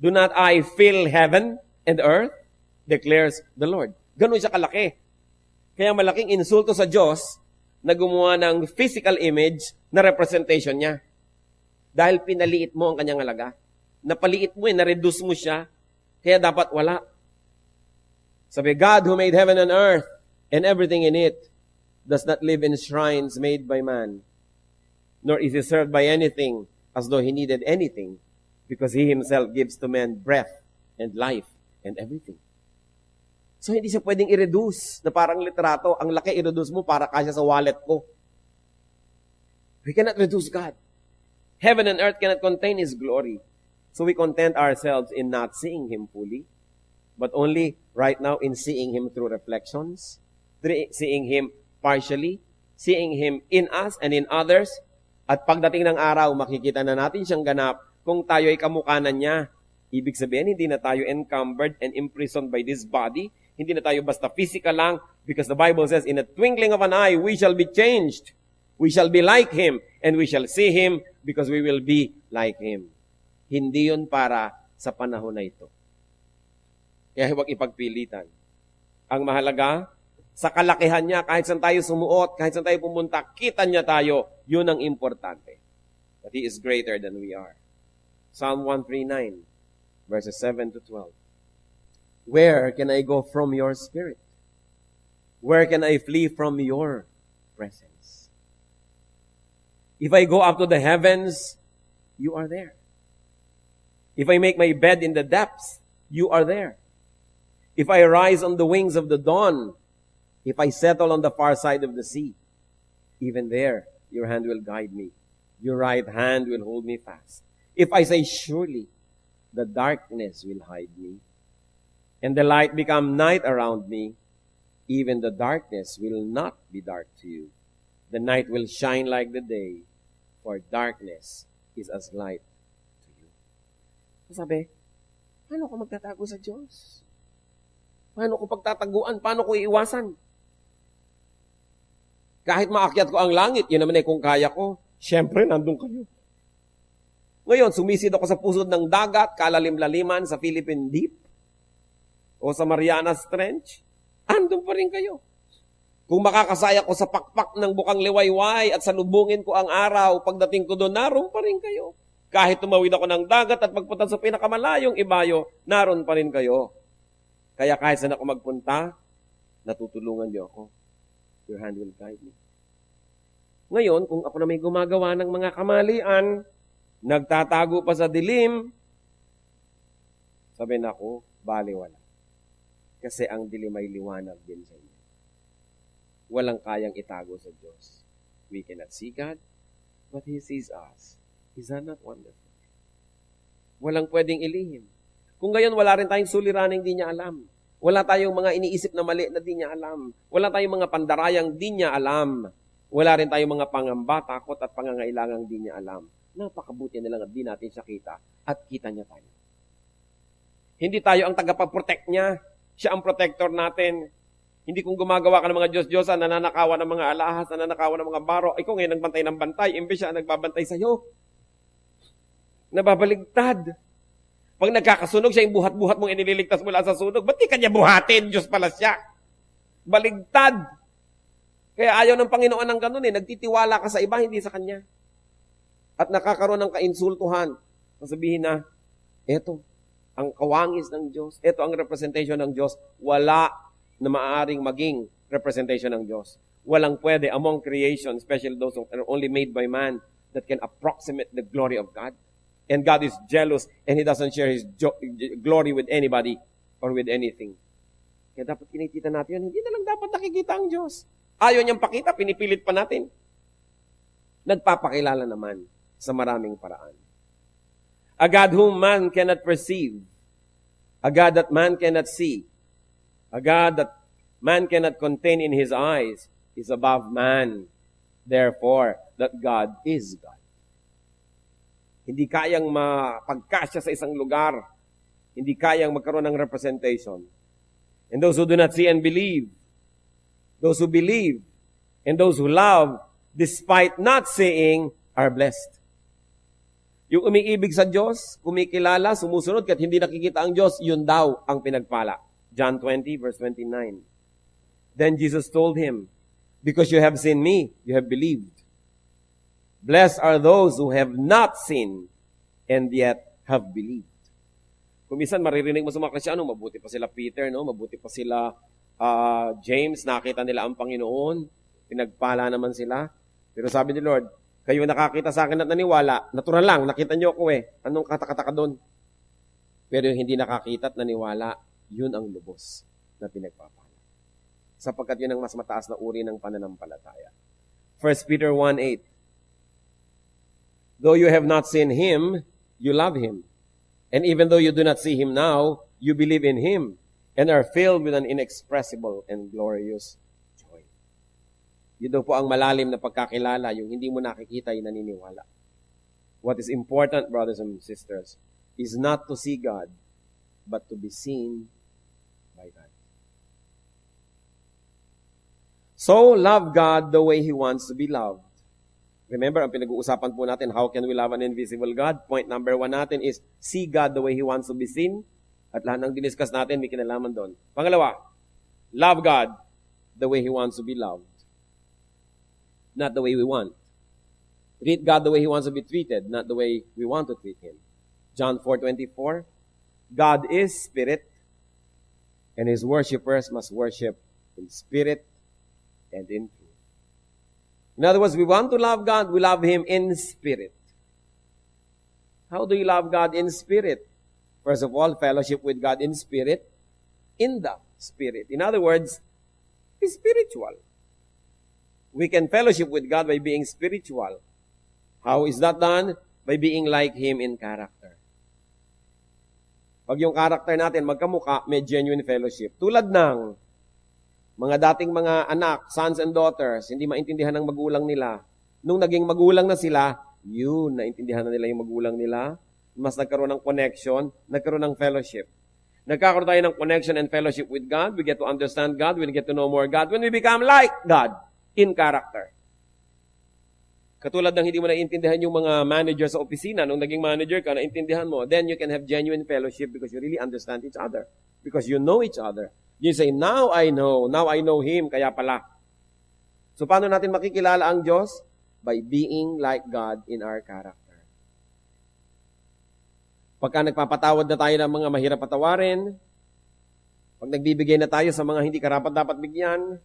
Do not I fill heaven and earth? Declares the Lord. Ganun siya kalaki. Kaya malaking insulto sa Diyos na gumawa ng physical image na representation niya. Dahil pinaliit mo ang kanyang halaga. Napaliit mo na-reduce mo siya. Kaya dapat wala. Sabi, God who made heaven and earth and everything in it does not live in shrines made by man, nor is he served by anything as though he needed anything, because he himself gives to men breath and life and everything. So hindi siya pwedeng i-reduce na parang litrato. Ang laki i-reduce mo para kasya sa wallet ko. We cannot reduce God. Heaven and earth cannot contain His glory. So we content ourselves in not seeing Him fully, but only right now in seeing Him through reflections, seeing Him partially, seeing Him in us and in others. At pagdating ng araw, makikita na natin siyang ganap kung tayo ay kamukhanan niya. Ibig sabihin, hindi na tayo encumbered and imprisoned by this body. Hindi na tayo basta physical lang, because the Bible says, in a twinkling of an eye, we shall be changed. We shall be like Him, and we shall see Him because we will be like Him. Hindi yun para sa panahon na ito. Kaya huwag ipagpilitan. Ang mahalaga, sa kalakihan niya, kahit saan tayo sumuot, kahit saan tayo pumunta, kita niya tayo, yun ang importante. That He is greater than we are. Psalm 139, verses 7 to 12. Where can I go from your spirit? Where can I flee from your presence? If I go up to the heavens, you are there. If I make my bed in the depths, you are there. If I rise on the wings of the dawn, if I settle on the far side of the sea, even there, your hand will guide me. Your right hand will hold me fast. If I say, surely, the darkness will hide me, and the light become night around me, even the darkness will not be dark to you. The night will shine like the day, for darkness is as light to you. Sabi, paano ko magtatago sa Diyos? Paano ko pagtataguan? Paano ko iiwasan? Kahit maakyat ko ang langit, yun naman ay kung kaya ko. Siyempre, nandun kayo. Ngayon, sumisid ako sa pusod ng dagat, kalalim-laliman sa Philippine Deep, o sa Marianas Trench, andun pa rin kayo. Kung makakasaya ko sa pakpak ng bukang liwayway at salubungin ko ang araw, pagdating ko doon, naroon pa rin kayo. Kahit tumawid ako ng dagat at magpunta sa pinakamalayong ibayo, naroon pa rin kayo. Kaya kahit saan ako magpunta, natutulungan niyo ako. Your hand will guide me. Ngayon, kung ako na may gumagawa ng mga kamalian, nagtatago pa sa dilim, sabi na ako, baliwala. Kasi ang dilim ay liwanag din sa inyo. Walang kayang itago sa Diyos. We cannot see God, but He sees us. Is that not wonderful? Walang pwedeng ilihim. Kung gayon, wala rin tayong suliraning di niya alam. Wala tayong mga iniisip na mali na di niya alam. Wala tayong mga pandarayang di niya alam. Wala rin tayong mga pangamba, takot at pangangailangang di niya alam. Napakabuti na lang at di natin siya kita at kita niya tayo. Hindi tayo ang tagapag-protect niya. Siya ang protector natin. Hindi kung gumagawa ka ng mga Diyos-Diyosan, nananakawan ng mga alahas, nananakawan ng mga baro, ikaw ngayon nagbantay ng bantay, imbes siya nagbabantay sa'yo. Nababaligtad. Pag nagkakasunog, siya yung buhat-buhat mong inililigtas mula sa sunog. Ba't di kanya buhatin? Diyos pala siya. Baligtad. Kaya ayaw ng Panginoon ng ganun eh. Nagtitiwala ka sa iba, hindi sa Kanya. At nakakaroon ng kainsultuhan. Sabihin na, eto, ang kawangis ng Diyos, eto ang representation ng Diyos, wala na maaaring maging representation ng Diyos. Walang pwede among creation, especially those who are only made by man, that can approximate the glory of God. And God is jealous and He doesn't share His glory with anybody or with anything. Kaya dapat kinikita natin yun. Hindi na lang dapat nakikita ang Diyos. Ayaw niyang pakita, pinipilit pa natin. Nagpapakilala naman sa maraming paraan. A God whom man cannot perceive. A God that man cannot see. A God that man cannot contain in His eyes is above man. Therefore, that God is God. Hindi kayang mapagkasya sa isang lugar. Hindi kayang magkaroon ng representation. And those who do not see and believe, those who believe, and those who love, despite not seeing, are blessed. Yung umiibig sa Diyos, kumikilala, sumusunod, kahit hindi nakikita ang Diyos, yun daw ang pinagpala. John 20, verse 29. Then Jesus told him, because you have seen me, you have believed. Blessed are those who have not seen and yet have believed. Kung minsan maririnig mo sa mga Kristyano, mabuti pa sila Peter, no? Mabuti pa sila James, nakita nila ang Panginoon, pinagpala naman sila. Pero sabi ni Lord, kayo nakakita sa akin at naniwala, natural lang, nakita niyo ako eh. Anong katakataka doon? Pero yung hindi nakakita at naniwala, yun ang lubos na pinagpapala. Sapagkat yun ang mas mataas na uri ng pananampalataya. 1 Peter 1:8. Though you have not seen Him, you love Him. And even though you do not see Him now, you believe in Him and are filled with an inexpressible and glorious joy. Yun daw po ang malalim na pagkakilala, yung hindi mo nakikita, yung naniniwala. What is important, brothers and sisters, is not to see God, but to be seen by God. So, love God the way He wants to be loved. Remember, ang pinag-uusapan po natin, how can we love an invisible God? Point number 1 natin is, see God the way He wants to be seen. At lahat ng diniscuss natin, may kinalaman doon. Pangalawa, love God the way He wants to be loved. Not the way we want. Treat God the way He wants to be treated, not the way we want to treat Him. John 4:24, God is spirit, and His worshipers must worship in spirit and in truth. In other words, we want to love God, we love Him in spirit. How do you love God in spirit? First of all, fellowship with God in spirit, in the Spirit. In other words, be spiritual. We can fellowship with God by being spiritual. How is that done? By being like Him in character. Pag yung character natin magkamukha, may genuine fellowship. Tulad ng mga dating mga anak, sons and daughters, hindi maintindihan ng magulang nila. Nung naging magulang na sila, yun, naintindihan na nila yung magulang nila. Mas nagkaroon ng connection, nagkaroon ng fellowship. Nagkakaroon tayo ng connection and fellowship with God. We get to understand God. We get to know more God. When we become like God in character. Katulad ng hindi mo naiintindihan yung mga manager sa opisina. Nung naging manager ka, naintindihan mo. Then you can have genuine fellowship because you really understand each other. Because you know each other. You say, now I know Him, kaya pala. So paano natin makikilala ang Diyos? By being like God in our character. Pagka nagpapatawad na tayo ng mga mahirap patawarin, pag nagbibigay na tayo sa mga hindi karapat-dapat bigyan,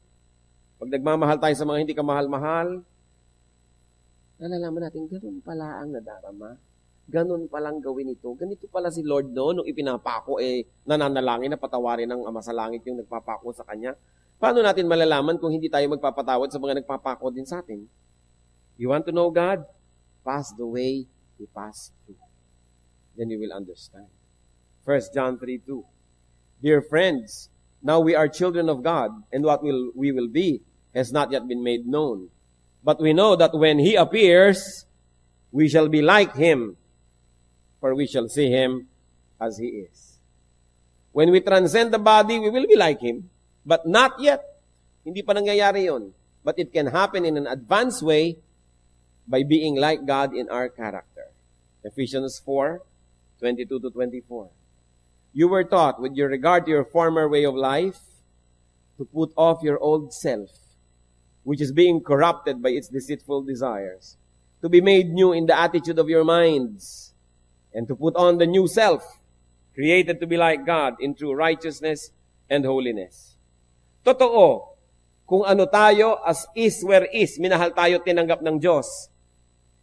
pag nagmamahal tayo sa mga hindi kamahal-mahal, nalalaman natin, ganun pala ang nadarama. Ganun palang gawin ito. Ganito pala si Lord noon, nung ipinapako, nananalangin na patawarin ng Ama sa Langit yung nagpapako sa Kanya. Paano natin malalaman kung hindi tayo magpapatawad sa mga nagpapako din sa atin? You want to know God? Pass the way He passed through. Then you will understand. 1 John 3:2. Dear friends, now we are children of God, and what we will be has not yet been made known. But we know that when He appears, we shall be like Him, for we shall see Him as He is. When we transcend the body, we will be like Him, but not yet. Hindi pa nangyayari yon. But it can happen in an advanced way by being like God in our character. Ephesians 4:22-24. You were taught, with your regard to your former way of life, to put off your old self, which is being corrupted by its deceitful desires, to be made new in the attitude of your minds, and to put on the new self, created to be like God in true righteousness and holiness. Totoo, kung ano tayo, as is where is, minahal tayo, tinanggap ng Diyos.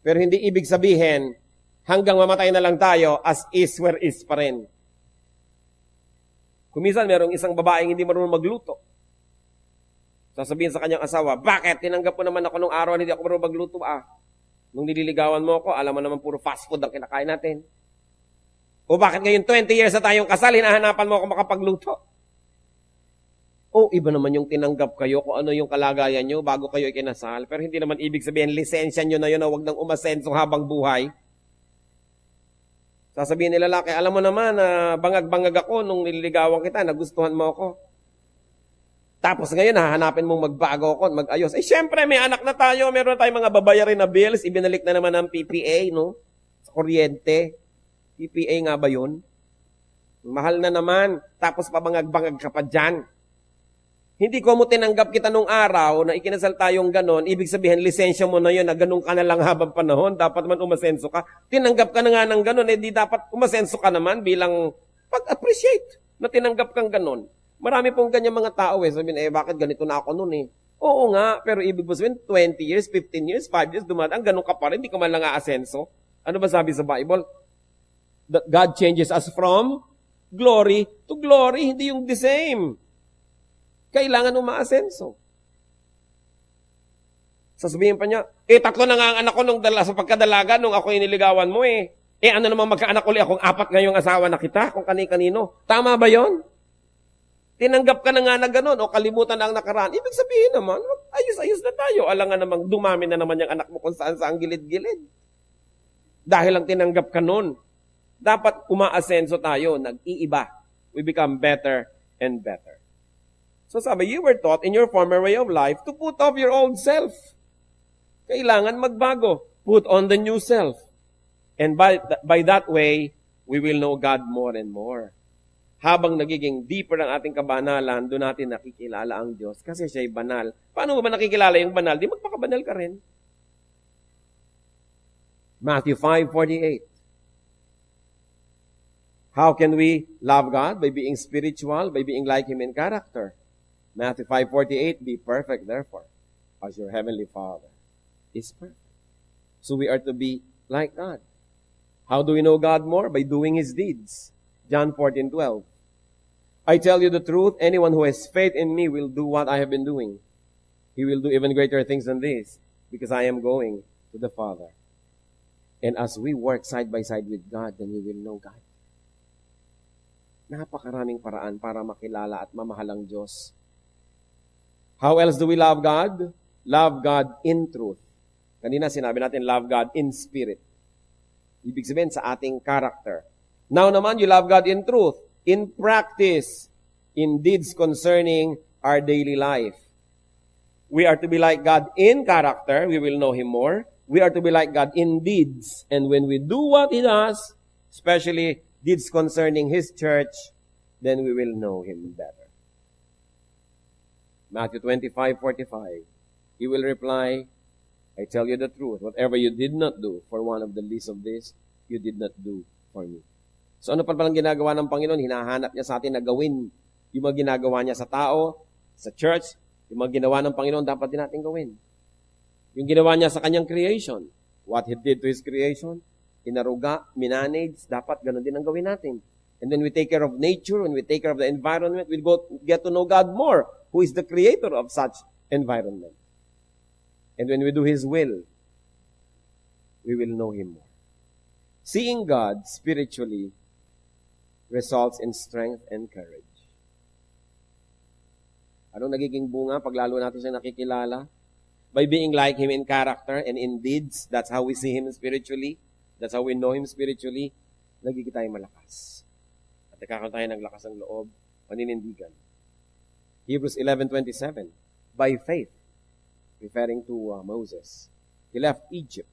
Pero hindi ibig sabihin, hanggang mamatay na lang tayo, as is where is pa rin. Kuminsan, merong isang babaeng hindi marunong magluto. Sasabihin sa kanyang asawa, bakit? Tinanggap ko naman ako nung araw, hindi ako marunong magluto. Nung nililigawan mo ako, alam mo naman puro fast food ang kinakain natin. O bakit ngayon 20 years na tayong kasal, hinahanapan mo ako makapagluto? O iba naman yung tinanggap kayo kung ano yung kalagayan nyo bago kayo ikinasal. Pero hindi naman ibig sabihin, lisensya nyo na yun na huwag nang umasenso habang buhay. Sasabihin nila lalaki, alam mo naman na bangag-bangag ako nung nililigawan kita, nagustuhan mo ako. Tapos ngayon, hahanapin mong magbago ako, mag-ayos. Syempre, may anak na tayo, meron na tayong mga babayarin na bills, ibinalik na naman ng PPA, no? Sa kuryente. PPA nga ba yun? Mahal na naman, tapos pabangag-bangag ka pa dyan. Hindi ko mo tinanggap kita nung araw na ikinasal tayong ganon, ibig sabihin, lisensya mo na yun, na ganon ka na lang habang panahon, dapat man umasenso ka. Tinanggap ka na nga ng ganon, di dapat umasenso ka naman bilang pag-appreciate na tinanggap kang ganon. Marami pong ganyan mga tao sabihin, bakit ganito na ako nun Oo nga, pero ibig sabihin, 20 years, 15 years, 5 years, dumadaan, ganon ka pa rin, di ka man lang aasenso. Ano ba sabi sa Bible? That God changes us from glory to glory, hindi yung the same. Kailangan umaasenso. Sasabihin pa niya, 3 na nga ang anak ko sa pagkadalaga nung ako iniligawan mo ano naman magkaanak uli akong 4 ngayong asawa na kita, kung kani-kanino. Tama ba yon? Tinanggap ka na nga na gano'n o kalimutan na ang nakaraan. Ibig sabihin naman, ayos-ayos na tayo. Alangan namang dumami na naman yung anak mo kung saan-saan gilid-gilid. Dahil lang tinanggap ka nun. Dapat umaasenso tayo, nag-iiba. We become better and better. So sabi, you were taught in your former way of life to put off your old self. Kailangan magbago. Put on the new self. And by that way, we will know God more and more. Habang nagiging deeper ang ating kabanalan, doon natin nakikilala ang Diyos kasi siya'y banal. Paano mo ba nakikilala yung banal? Di magpakabanal ka rin. Matthew 5:48. How can we love God? By being spiritual, by being like Him in character. Matthew 5:48, be perfect, therefore, as your heavenly Father is perfect. So we are to be like God. How do we know God more? By doing His deeds. John 14:12. I tell you the truth, anyone who has faith in me will do what I have been doing. He will do even greater things than this, because I am going to the Father. And as we work side by side with God, then we will know God. Napakaraming paraan para makilala at mamahal ang Diyos. How else do we love God? Love God in truth. Kanina sinabi natin, love God in spirit. Ibig sabihin sa ating character. Now naman, you love God in truth, in practice, in deeds concerning our daily life. We are to be like God in character, we will know Him more. We are to be like God in deeds. And when we do what He does, especially deeds concerning His church, then we will know Him better. Matthew 25:45. He will reply, I tell you the truth, whatever you did not do for one of the least of this, you did not do for me. So ano pa palang ginagawa ng Panginoon? Hinahanap niya sa atin na gawin yung mga ginagawa niya sa tao, sa church, yung mga ginawa ng Panginoon, dapat din natin gawin. Yung ginawa niya sa kanyang creation, what He did to His creation, inaruga, minanage, dapat ganun din ang gawin natin. And then we take care of nature, when we take care of the environment, we get to know God more, who is the creator of such environment. And when we do His will, we will know Him more. Seeing God spiritually results in strength and courage. Anong nagiging bunga pag lalo natin siya nakikilala? By being like Him in character and in deeds, that's how we see Him spiritually. That's how we know Him spiritually. Nagiging tayo malakas. At nagkakaroon tayo ng lakas ng loob, paninindigan. Hebrews 11:27. By faith, referring to Moses, he left Egypt,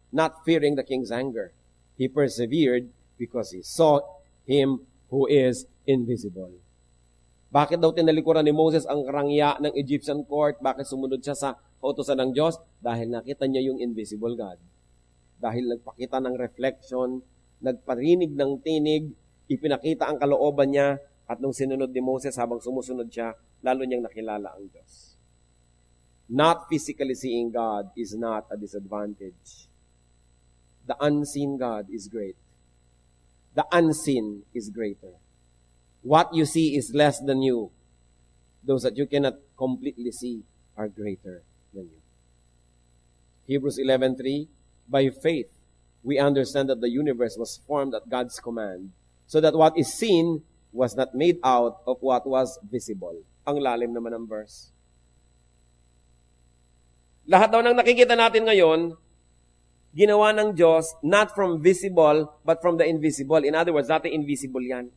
not fearing the king's anger. He persevered because he saw Him who is invisible. Bakit daw tinalikuran ni Moses ang karangya ng Egyptian court? Bakit sumunod siya sa kautusan ng Diyos? Dahil nakita niya yung invisible God. Dahil nagpakita ng reflection, nagparinig ng tinig, ipinakita ang kalooban niya, at nung sinunod ni Moses habang sumusunod siya, lalo niyang nakilala ang Diyos. Not physically seeing God is not a disadvantage. The unseen God is great. The unseen is greater. What you see is less than you. Those that you cannot completely see are greater than you. Hebrews 11:3, by faith, we understand that the universe was formed at God's command, so that what is seen was not made out of what was visible. Ang lalim naman ng verse. Lahat daw ng nakikita natin ngayon, ginawa ng Diyos not from visible, but from the invisible. In other words, dati invisible yan.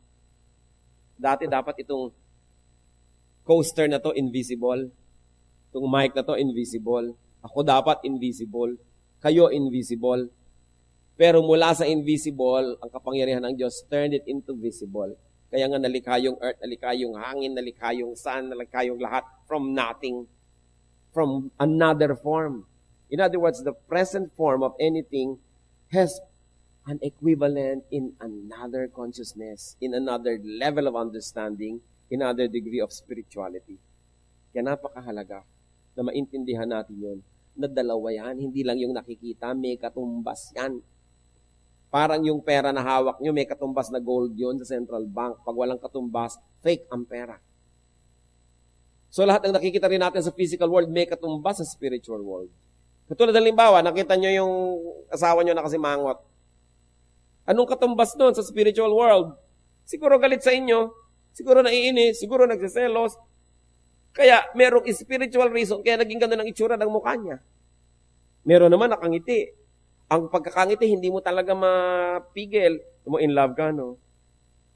Dati dapat itong coaster na to invisible. Itong mic na to invisible. Ako dapat invisible. Kayo invisible. Pero mula sa invisible, ang kapangyarihan ng Diyos turned it into visible. Kaya nga nalikha yung earth, nalikha yung hangin, nalikha yung sun, nalikha yung lahat from nothing. From another form. In other words, the present form of anything has an equivalent in another consciousness, in another level of understanding, in another degree of spirituality. Kaya napakahalaga na maintindihan natin yun, na dalawa yan, hindi lang yung nakikita, may katumbas yan. Parang yung pera na hawak nyo, may katumbas na gold yun sa central bank. Pag walang katumbas, fake ang pera. So lahat ng nakikita rin natin sa physical world, may katumbas sa spiritual world. Katulad ng limbawa, nakita nyo yung asawa nyo na kasi mangot. Anong katumbas doon sa spiritual world? Siguro galit sa inyo, siguro naiinis, siguro nagsiselos. Kaya merong spiritual reason, kaya naging ganda ng itsura ng mukha niya. Meron naman nakangiti. Ang pagkakangiti, hindi mo talaga mapigil. Mo in love ka, no?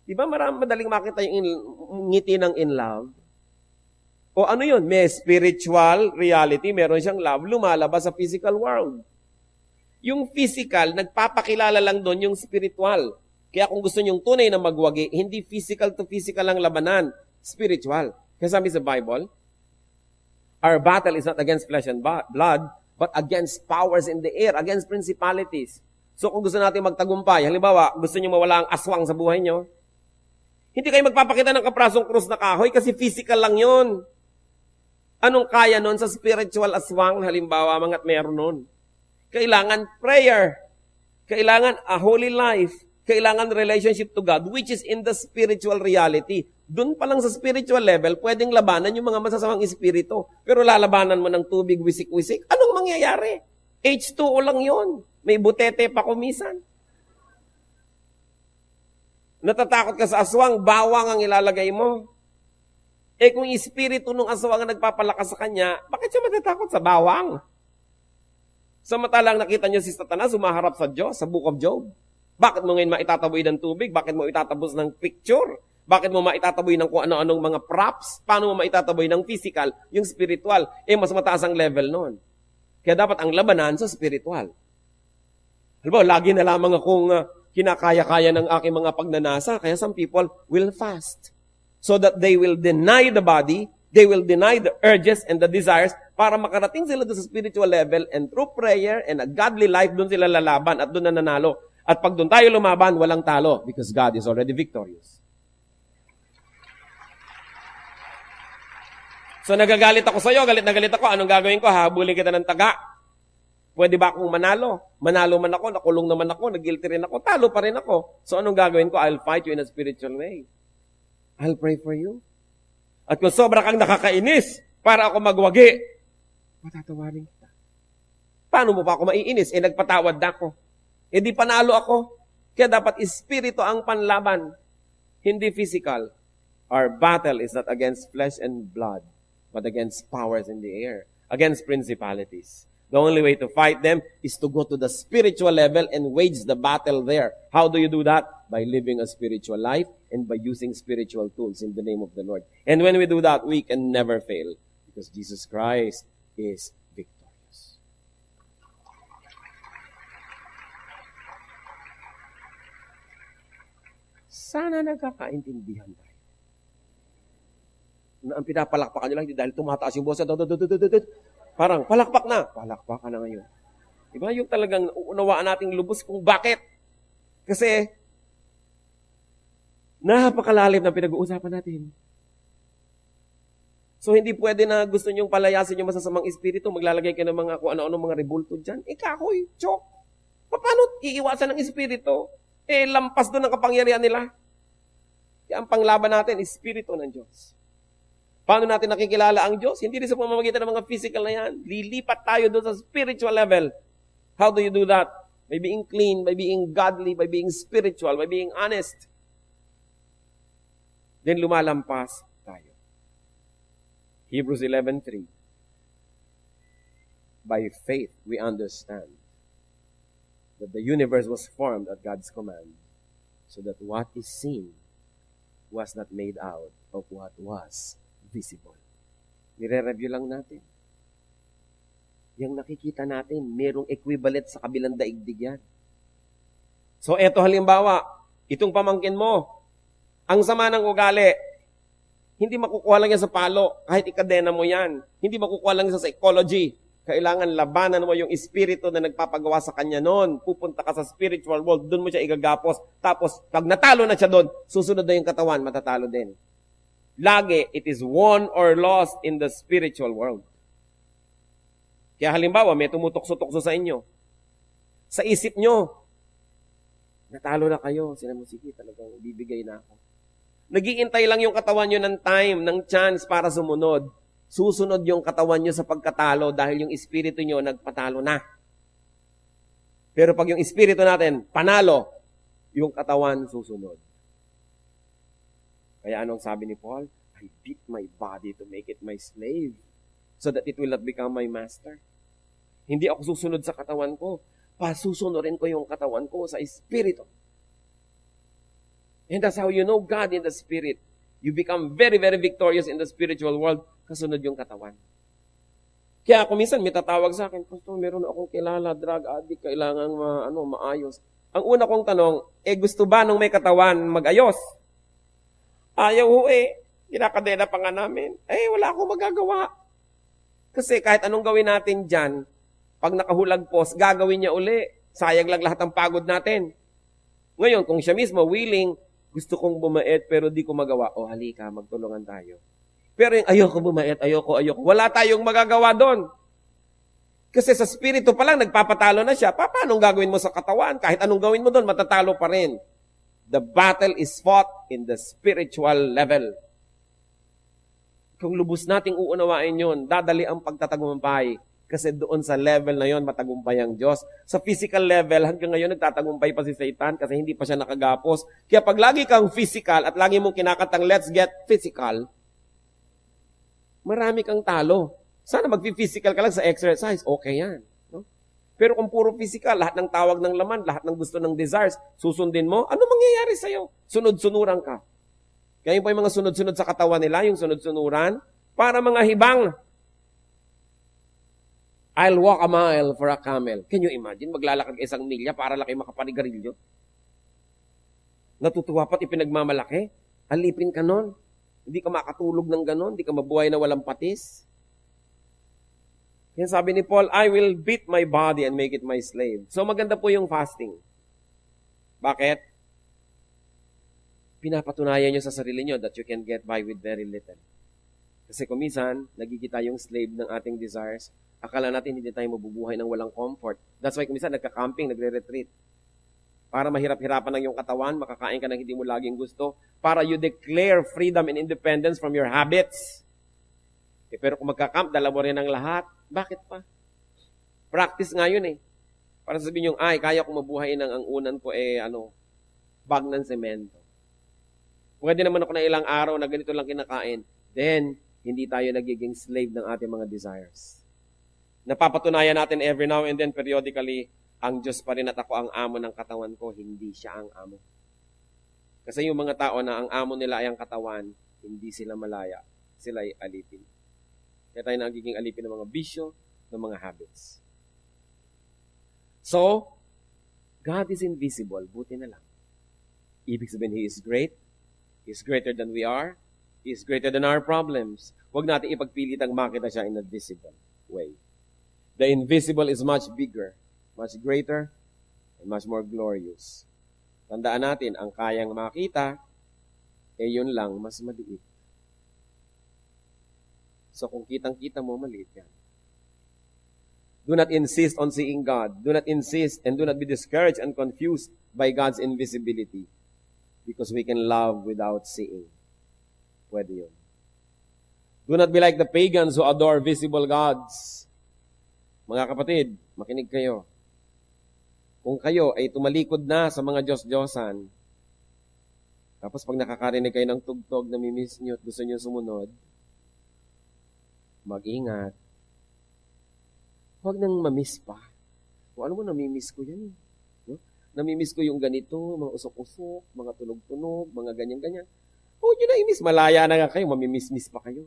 Di ba madaling makita yung ngiti ng in love? O ano yun? May spiritual reality, meron siyang love, lumalabas sa physical world. Yung physical, nagpapakilala lang doon yung spiritual. Kaya kung gusto nyong tunay na magwagi, hindi physical to physical ang labanan, spiritual. Kaya sabi sa Bible, our battle is not against flesh and blood, but against powers in the air, against principalities. So kung gusto natin magtagumpay, halimbawa, gusto nyo mawala ang aswang sa buhay nyo, hindi kayo magpapakita ng kaprasong krus na kahoy kasi physical lang yon. Anong kaya nun sa spiritual aswang, halimbawa, mangat meron nun? Kailangan prayer. Kailangan a holy life. Kailangan relationship to God, which is in the spiritual reality. Doon pa lang sa spiritual level, pwedeng labanan yung mga masasamang espiritu. Pero lalabanan mo ng tubig, wisik-wisik, anong mangyayari? H2O lang yon. May butete pa kumisan. Natatakot ka sa aswang, bawang ang ilalagay mo. Eh kung espiritu ng aswang ang nagpapalakas sa kanya, bakit siya matatakot sa bawang? Samantalang nakita niyo si Satanas humaharap sa Diyos, sa Book of Job. Bakit mo ngayon maitataboy ng tubig? Bakit mo itatabos ng picture? Bakit mo maitataboy ng kung ano-anong mga props? Paano mo maitataboy ng physical, yung spiritual? Eh mas mataas ang level nun. Kaya dapat ang labanan sa spiritual. Halimbawa, lagi na lamang akong kinakaya-kaya ng aking mga pagnanasa, kaya some people will fast. So that they will deny the body, they will deny the urges and the desires para makarating sila doon sa spiritual level and through prayer and a godly life, doon sila lalaban at doon na nanalo. At pag doon tayo lumaban, walang talo because God is already victorious. So nagagalit ako sa iyo, galit na galit ako, anong gagawin ko? Habulin kita ng taga. Pwede ba akong manalo? Manalo man ako, nakulong naman ako, nag-guilty rin ako, talo pa rin ako. So anong gagawin ko? I'll fight you in a spiritual way. I'll pray for you. At kung sobra kang nakakainis para ako magwagi, matatawarin kita. Paano mo pa ako maiinis? Eh, nagpatawad na ako. Eh, di panalo ako. Kaya dapat espiritu ang panlaban, hindi physical. Our battle is not against flesh and blood, but against powers in the air, against principalities. The only way to fight them is to go to the spiritual level and wage the battle there. How do you do that? By living a spiritual life and by using spiritual tools in the name of the Lord. And when we do that, we can never fail because Jesus Christ is victorious. Sana nagkakaintindihan tayo. Na ang pinapalakpakan nyo lang, dahil tumataas yung bosa, parang palakpak na. Palakpak ka na ngayon. Diba? Yung talagang unawaan nating lubos kung bakit. Kasi, napakalalim na pinag-uusapan natin. So, hindi pwede na gusto nyong palayasin yung masasamang espiritu, maglalagay kayo ng mga kung ano-ano mga rebulto dyan. Eh, kahoy, chok. Paano iiwasan ng espiritu? Eh, lampas doon ang kapangyarihan nila. Kaya ang panglaban natin, espiritu ng Diyos. Paano natin nakikilala ang Diyos? Hindi rin sa pamamagitan ng mga physical na yan. Lilipat tayo doon sa spiritual level. How do you do that? By being clean, by being godly, by being spiritual, by being honest. Then lumalampas tayo. Hebrews 11:3. By faith, we understand that the universe was formed at God's command, so that what is seen was not made out of what was visible. Nire-review lang natin. Yung nakikita natin, merong equivalent sa kabilang daigdig yan. So, eto halimbawa, itong pamangkin mo, ang sama ng ugali, hindi makukuha lang yan sa palo, kahit ikadena mo yan. Hindi makukuha lang yan sa psychology. Kailangan labanan mo yung espiritu na nagpapagawa sa kanya noon. Pupunta ka sa spiritual world, doon mo siya igagapos. Tapos, pag natalo na siya doon, susunod na yung katawan, matatalo din. Lagi, it is won or lost in the spiritual world. Kaya halimbawa, may tumutukso-tukso sa inyo. Sa isip nyo, natalo na kayo. Sinabi mo, sige, talagang bibigay na ako. Nag-iintay lang yung katawan nyo ng time, ng chance para sumunod. Susunod yung katawan nyo sa pagkatalo dahil yung espiritu nyo nagpatalo na. Pero pag yung espiritu natin, panalo, yung katawan susunod. Kaya anong sabi ni Paul? I beat my body to make it my slave so that it will not become my master. Hindi ako susunod sa katawan ko. Pasusunurin ko yung katawan ko sa espiritu. And that's how you know God in the spirit. You become very, very victorious in the spiritual world. Kasunod yung katawan. Kaya kung minsan may tatawag sa akin, Pastor, meron akong kilala, drug addict, kailangan maayos. Ang una kong tanong, gusto ba nung may katawan magayos? Ayaw ho kinakadena pa nga namin. Wala akong magagawa. Kasi kahit anong gawin natin dyan, pag nakahulagpos, gagawin niya uli. Sayang lang lahat ng pagod natin. Ngayon, kung siya mismo willing, gusto kong bumait pero di ko magawa, halika, magtulungan tayo. Pero yung ayoko bumait, ayoko. Wala tayong magagawa doon. Kasi sa spirito pa lang, nagpapatalo na siya. Paano gagawin mo sa katawan? Kahit anong gawin mo doon, matatalo pa rin. The battle is fought in the spiritual level. Kung lubos nating uunawain yun, dadali ang pagtatagumpay. Kasi doon sa level na yon matagumpay ang Diyos. Sa physical level, hanggang ngayon nagtatagumpay pa si Satan kasi hindi pa siya nakagapos. Kaya pag lagi kang physical at lagi mong kinakatang let's get physical, marami kang talo. Sana mag-physical ka lang sa exercise, okay yan. No? Pero kung puro physical, lahat ng tawag ng laman, lahat ng gusto ng desires, susundin mo, ano mangyayari sa'yo? Sunod-sunuran ka. Kaya yung po yung mga sunod-sunod sa katawan nila, yung sunod-sunuran, para mga hibang. I'll walk a mile for a camel. Can you imagine? Maglalakad ka 1 milya para lang kayo makapanigarilyo? Natutuwa pa't ipinagmamalaki? Alipin ka nun. Hindi ka makatulog ng ganon. Hindi ka mabuhay na walang patis. Kaya sabi ni Paul, I will beat my body and make it my slave. So maganda po yung fasting. Bakit? Pinapatunayan nyo sa sarili nyo that you can get by with very little. Kasi kung minsan, nagigita yung slave ng ating desires, akala natin hindi tayo mabubuhay ng walang comfort. That's why kung minsan nagka-camping, nagre-retreat. Para mahirap-hirapan ng iyong katawan, makakain ka ng hindi mo laging gusto. Para you declare freedom and independence from your habits. Pero kung magka-camp, dala mo rin ang lahat. Bakit pa? Practice nga yun eh. Para sabihin yung, kaya kong mabuhay ng ang unan ko bag ng semento. Pwede naman ako na ilang araw na ganito lang kinakain. Then, hindi tayo nagiging slave ng ating mga desires. Napapatunayan natin every now and then, periodically, ang Diyos pa rin at ako ang amo ng katawan ko, hindi siya ang amo. Kasi yung mga tao na ang amo nila ay ang katawan, hindi sila malaya. Sila ay alipin. Kaya tayo nagiging alipin ng mga bisyo, ng mga habits. So, God is invisible. Buti na lang. Ibig sabihin, He is great. He is greater than we are. He is greater than our problems. Huwag natin ipagpilitang makita siya in a visible way. The invisible is much bigger, much greater, and much more glorious. Tandaan natin, ang kayang makita, yun lang, mas maliit. So kung kitang-kita mo, maliit yan. Do not insist on seeing God. Do not insist and do not be discouraged and confused by God's invisibility. Because we can love without seeing. Pwede yun. Do not be like the pagans who adore visible gods. Mga kapatid, makinig kayo. Kung kayo ay tumalikod na sa mga Diyos-Diyosan, tapos pag nakakarinig kayo ng tugtog na mimiss nyo at gusto nyo sumunod, mag-ingat. Huwag nang mamiss pa. Kung ano mo, namimiss ko yan. No? Namimiss ko yung ganito, mga usok-usok, mga tunog-tunog, mga ganyan-ganyan. Huwag nyo na imiss. Malaya na nga kayo, mamimiss-miss pa kayo.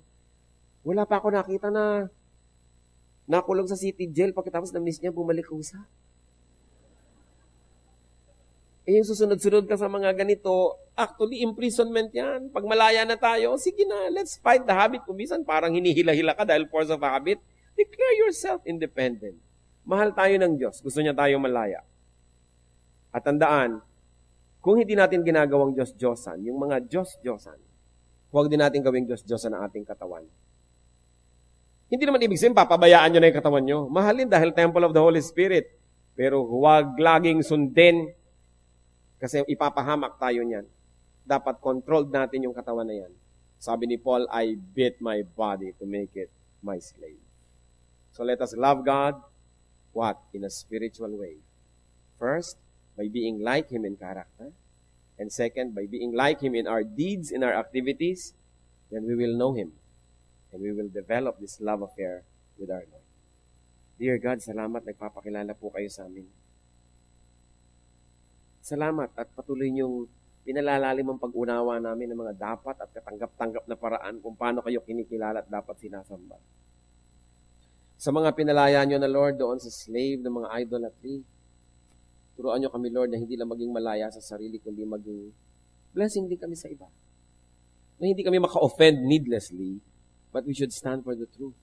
Wala pa ako nakita na nakulong sa city jail, pagkatapos na-miss niya, bumalik kusa. Yung susunod-sunod ka sa mga ganito, actually, imprisonment yan. Pag malaya na tayo, sige na, let's fight the habit. Kung minsan, parang hinihila-hila ka dahil force of habit, declare yourself independent. Mahal tayo ng Diyos. Gusto niya tayo malaya. At tandaan, kung hindi natin ginagawang Diyos-Diyosan, yung mga Diyos-Diyosan, huwag din natin gawing Diyos-Diyosan ang ating katawan. Hindi naman ibig sabihin, papabayaan nyo na yung katawan nyo. Mahalin dahil temple of the Holy Spirit. Pero huwag laging sundin kasi ipapahamak tayo niyan. Dapat controlled natin yung katawan na yan. Sabi ni Paul, I beat my body to make it my slave. So let us love God, what? In a spiritual way. First, by being like Him in character. And second, by being like Him in our deeds, in our activities, then we will know Him. And we will develop this love affair with our Lord. Dear God, salamat, nagpapakilala po kayo sa amin. Salamat at patuloy niyong pinalalalim ang pag-unawa namin ng mga dapat at katanggap-tanggap na paraan kung paano kayo kinikilala at dapat sinasamba. Sa mga pinalaya niyo na Lord doon sa slave ng mga idolatry, turuan niyo kami Lord na hindi lang maging malaya sa sarili kundi maging blessing din kami sa iba. Na hindi kami maka-offend needlessly, but we should stand for the truth.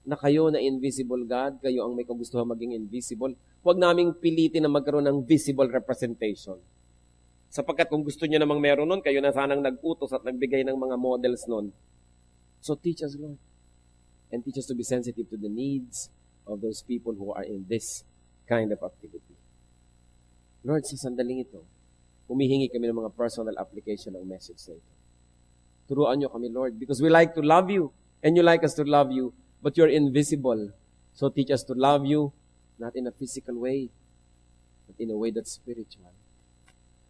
Na kayo na invisible God, kayo ang may kagustuhan maging invisible. Huwag naming pilitin na magkaroon ng visible representation. Sapagkat kung gusto niyo namang meron nun, kayo na sanang nag-utos at nagbigay ng mga models nun. So teach us, Lord. And teach us to be sensitive to the needs of those people who are in this kind of activity. Lord, sa sandaling ito, humihingi kami ng mga personal application ng message na ito. Turuan niyo kami, Lord, because we like to love you, and you like us to love you, but you're invisible. So teach us to love you, not in a physical way, but in a way that's spiritual.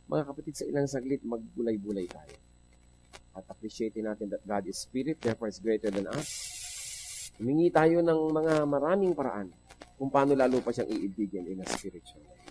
Mga kapatid, sa ilang saglit, magbulay-bulay tayo. At appreciating natin that God is Spirit, therefore is greater than us. Humingi tayo ng mga maraming paraan kung paano lalo pa siyang iibigin in a spiritual way.